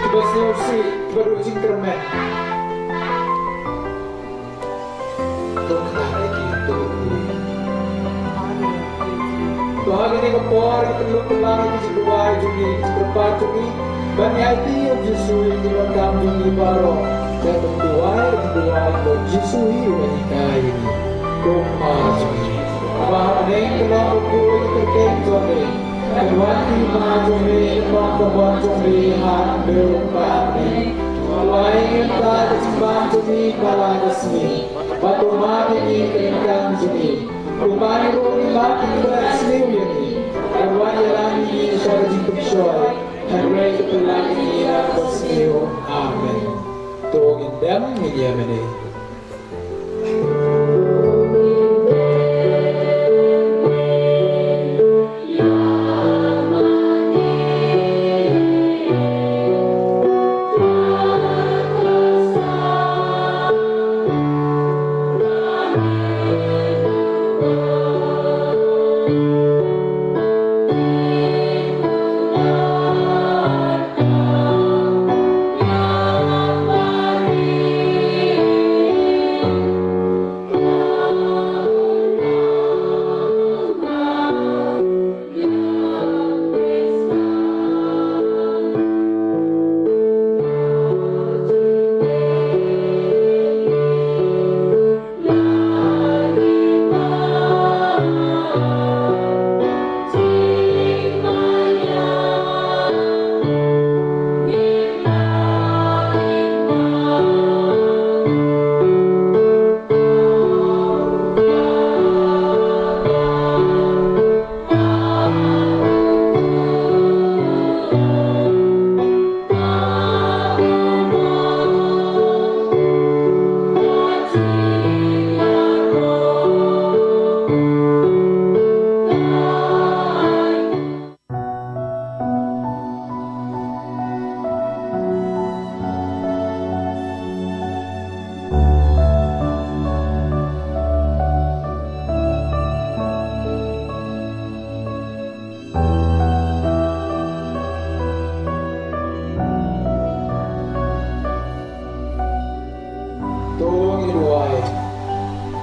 Kita senyusi, kita rujing kermen. Tok taruh yang kita tunggu. Tuhan ini kepor, kita perlu pelang, kita berbuai jungi, kita berpat jungi. Bani hati yang Yesus yang dilengkap jungi baro. Dan berbuai, buat Yesus yang kaya ini. Kumajuni, abah neng kelak buku terkait jone, Kerwati majumi mongkobon jumi hak berupani Walai kita kecimbang jumi kala resmi Batu mati di keringkan jumi Kumani rumi mati bersniu ini Kerwati lami syarji kukshoy Hadrai ketulang ini bersniu Amin Tungin dem media.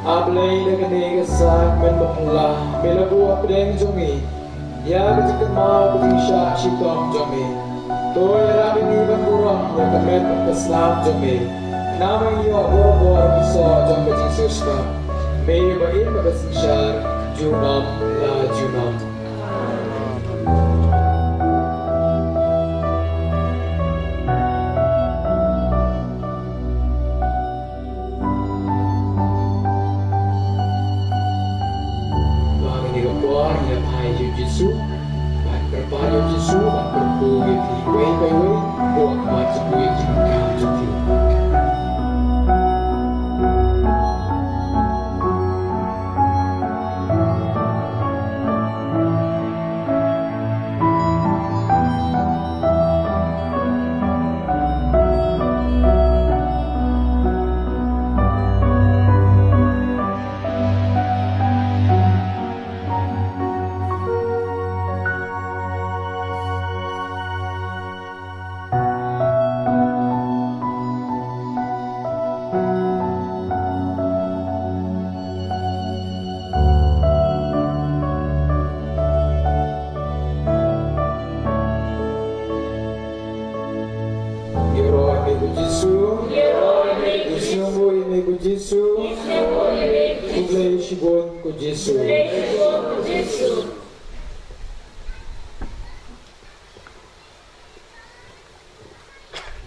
Ablay na kaniga sa menbapula Melabu apdeng jongi Ya kejikat mau kejing syah syitong jongi Toy rami ni bandurang Ya kemen keslam jongi Nama iyo bor-bor bisa jong kejing suska May bain magasing syar Junam la junam Jisu, ban berpayu Jisu, ban berkuih di wei, buat macam kuih jengkam jadi.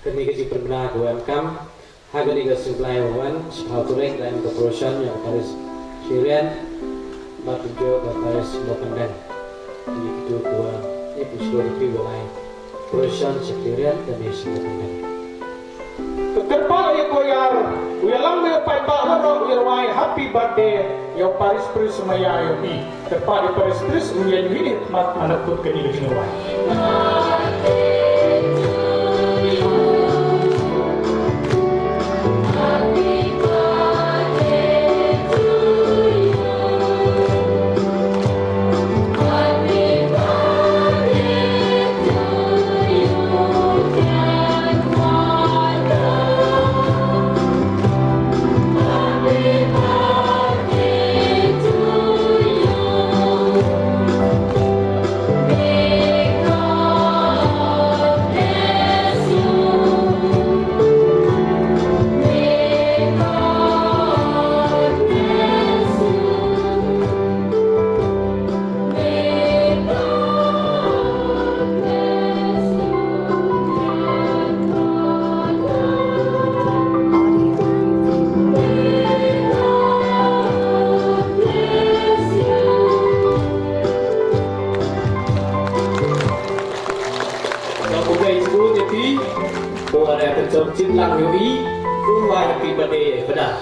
Kami kasih pernah welcome. Hagani kasih supply one. How to rank dan keprosesnya yang harus Syrian. Batu jo harus berpandang. Jadi itu dua. Ini pusat lebih boleh. Proses Syrian dan isi berpandang. Terpal ya koyar, uyalang mo yung paibahan o uyarway happy birthday yung paris-paris sumaya yung mi. Terpal yung paris-paris uyan minit mat manapot kanila ginaway. May God pada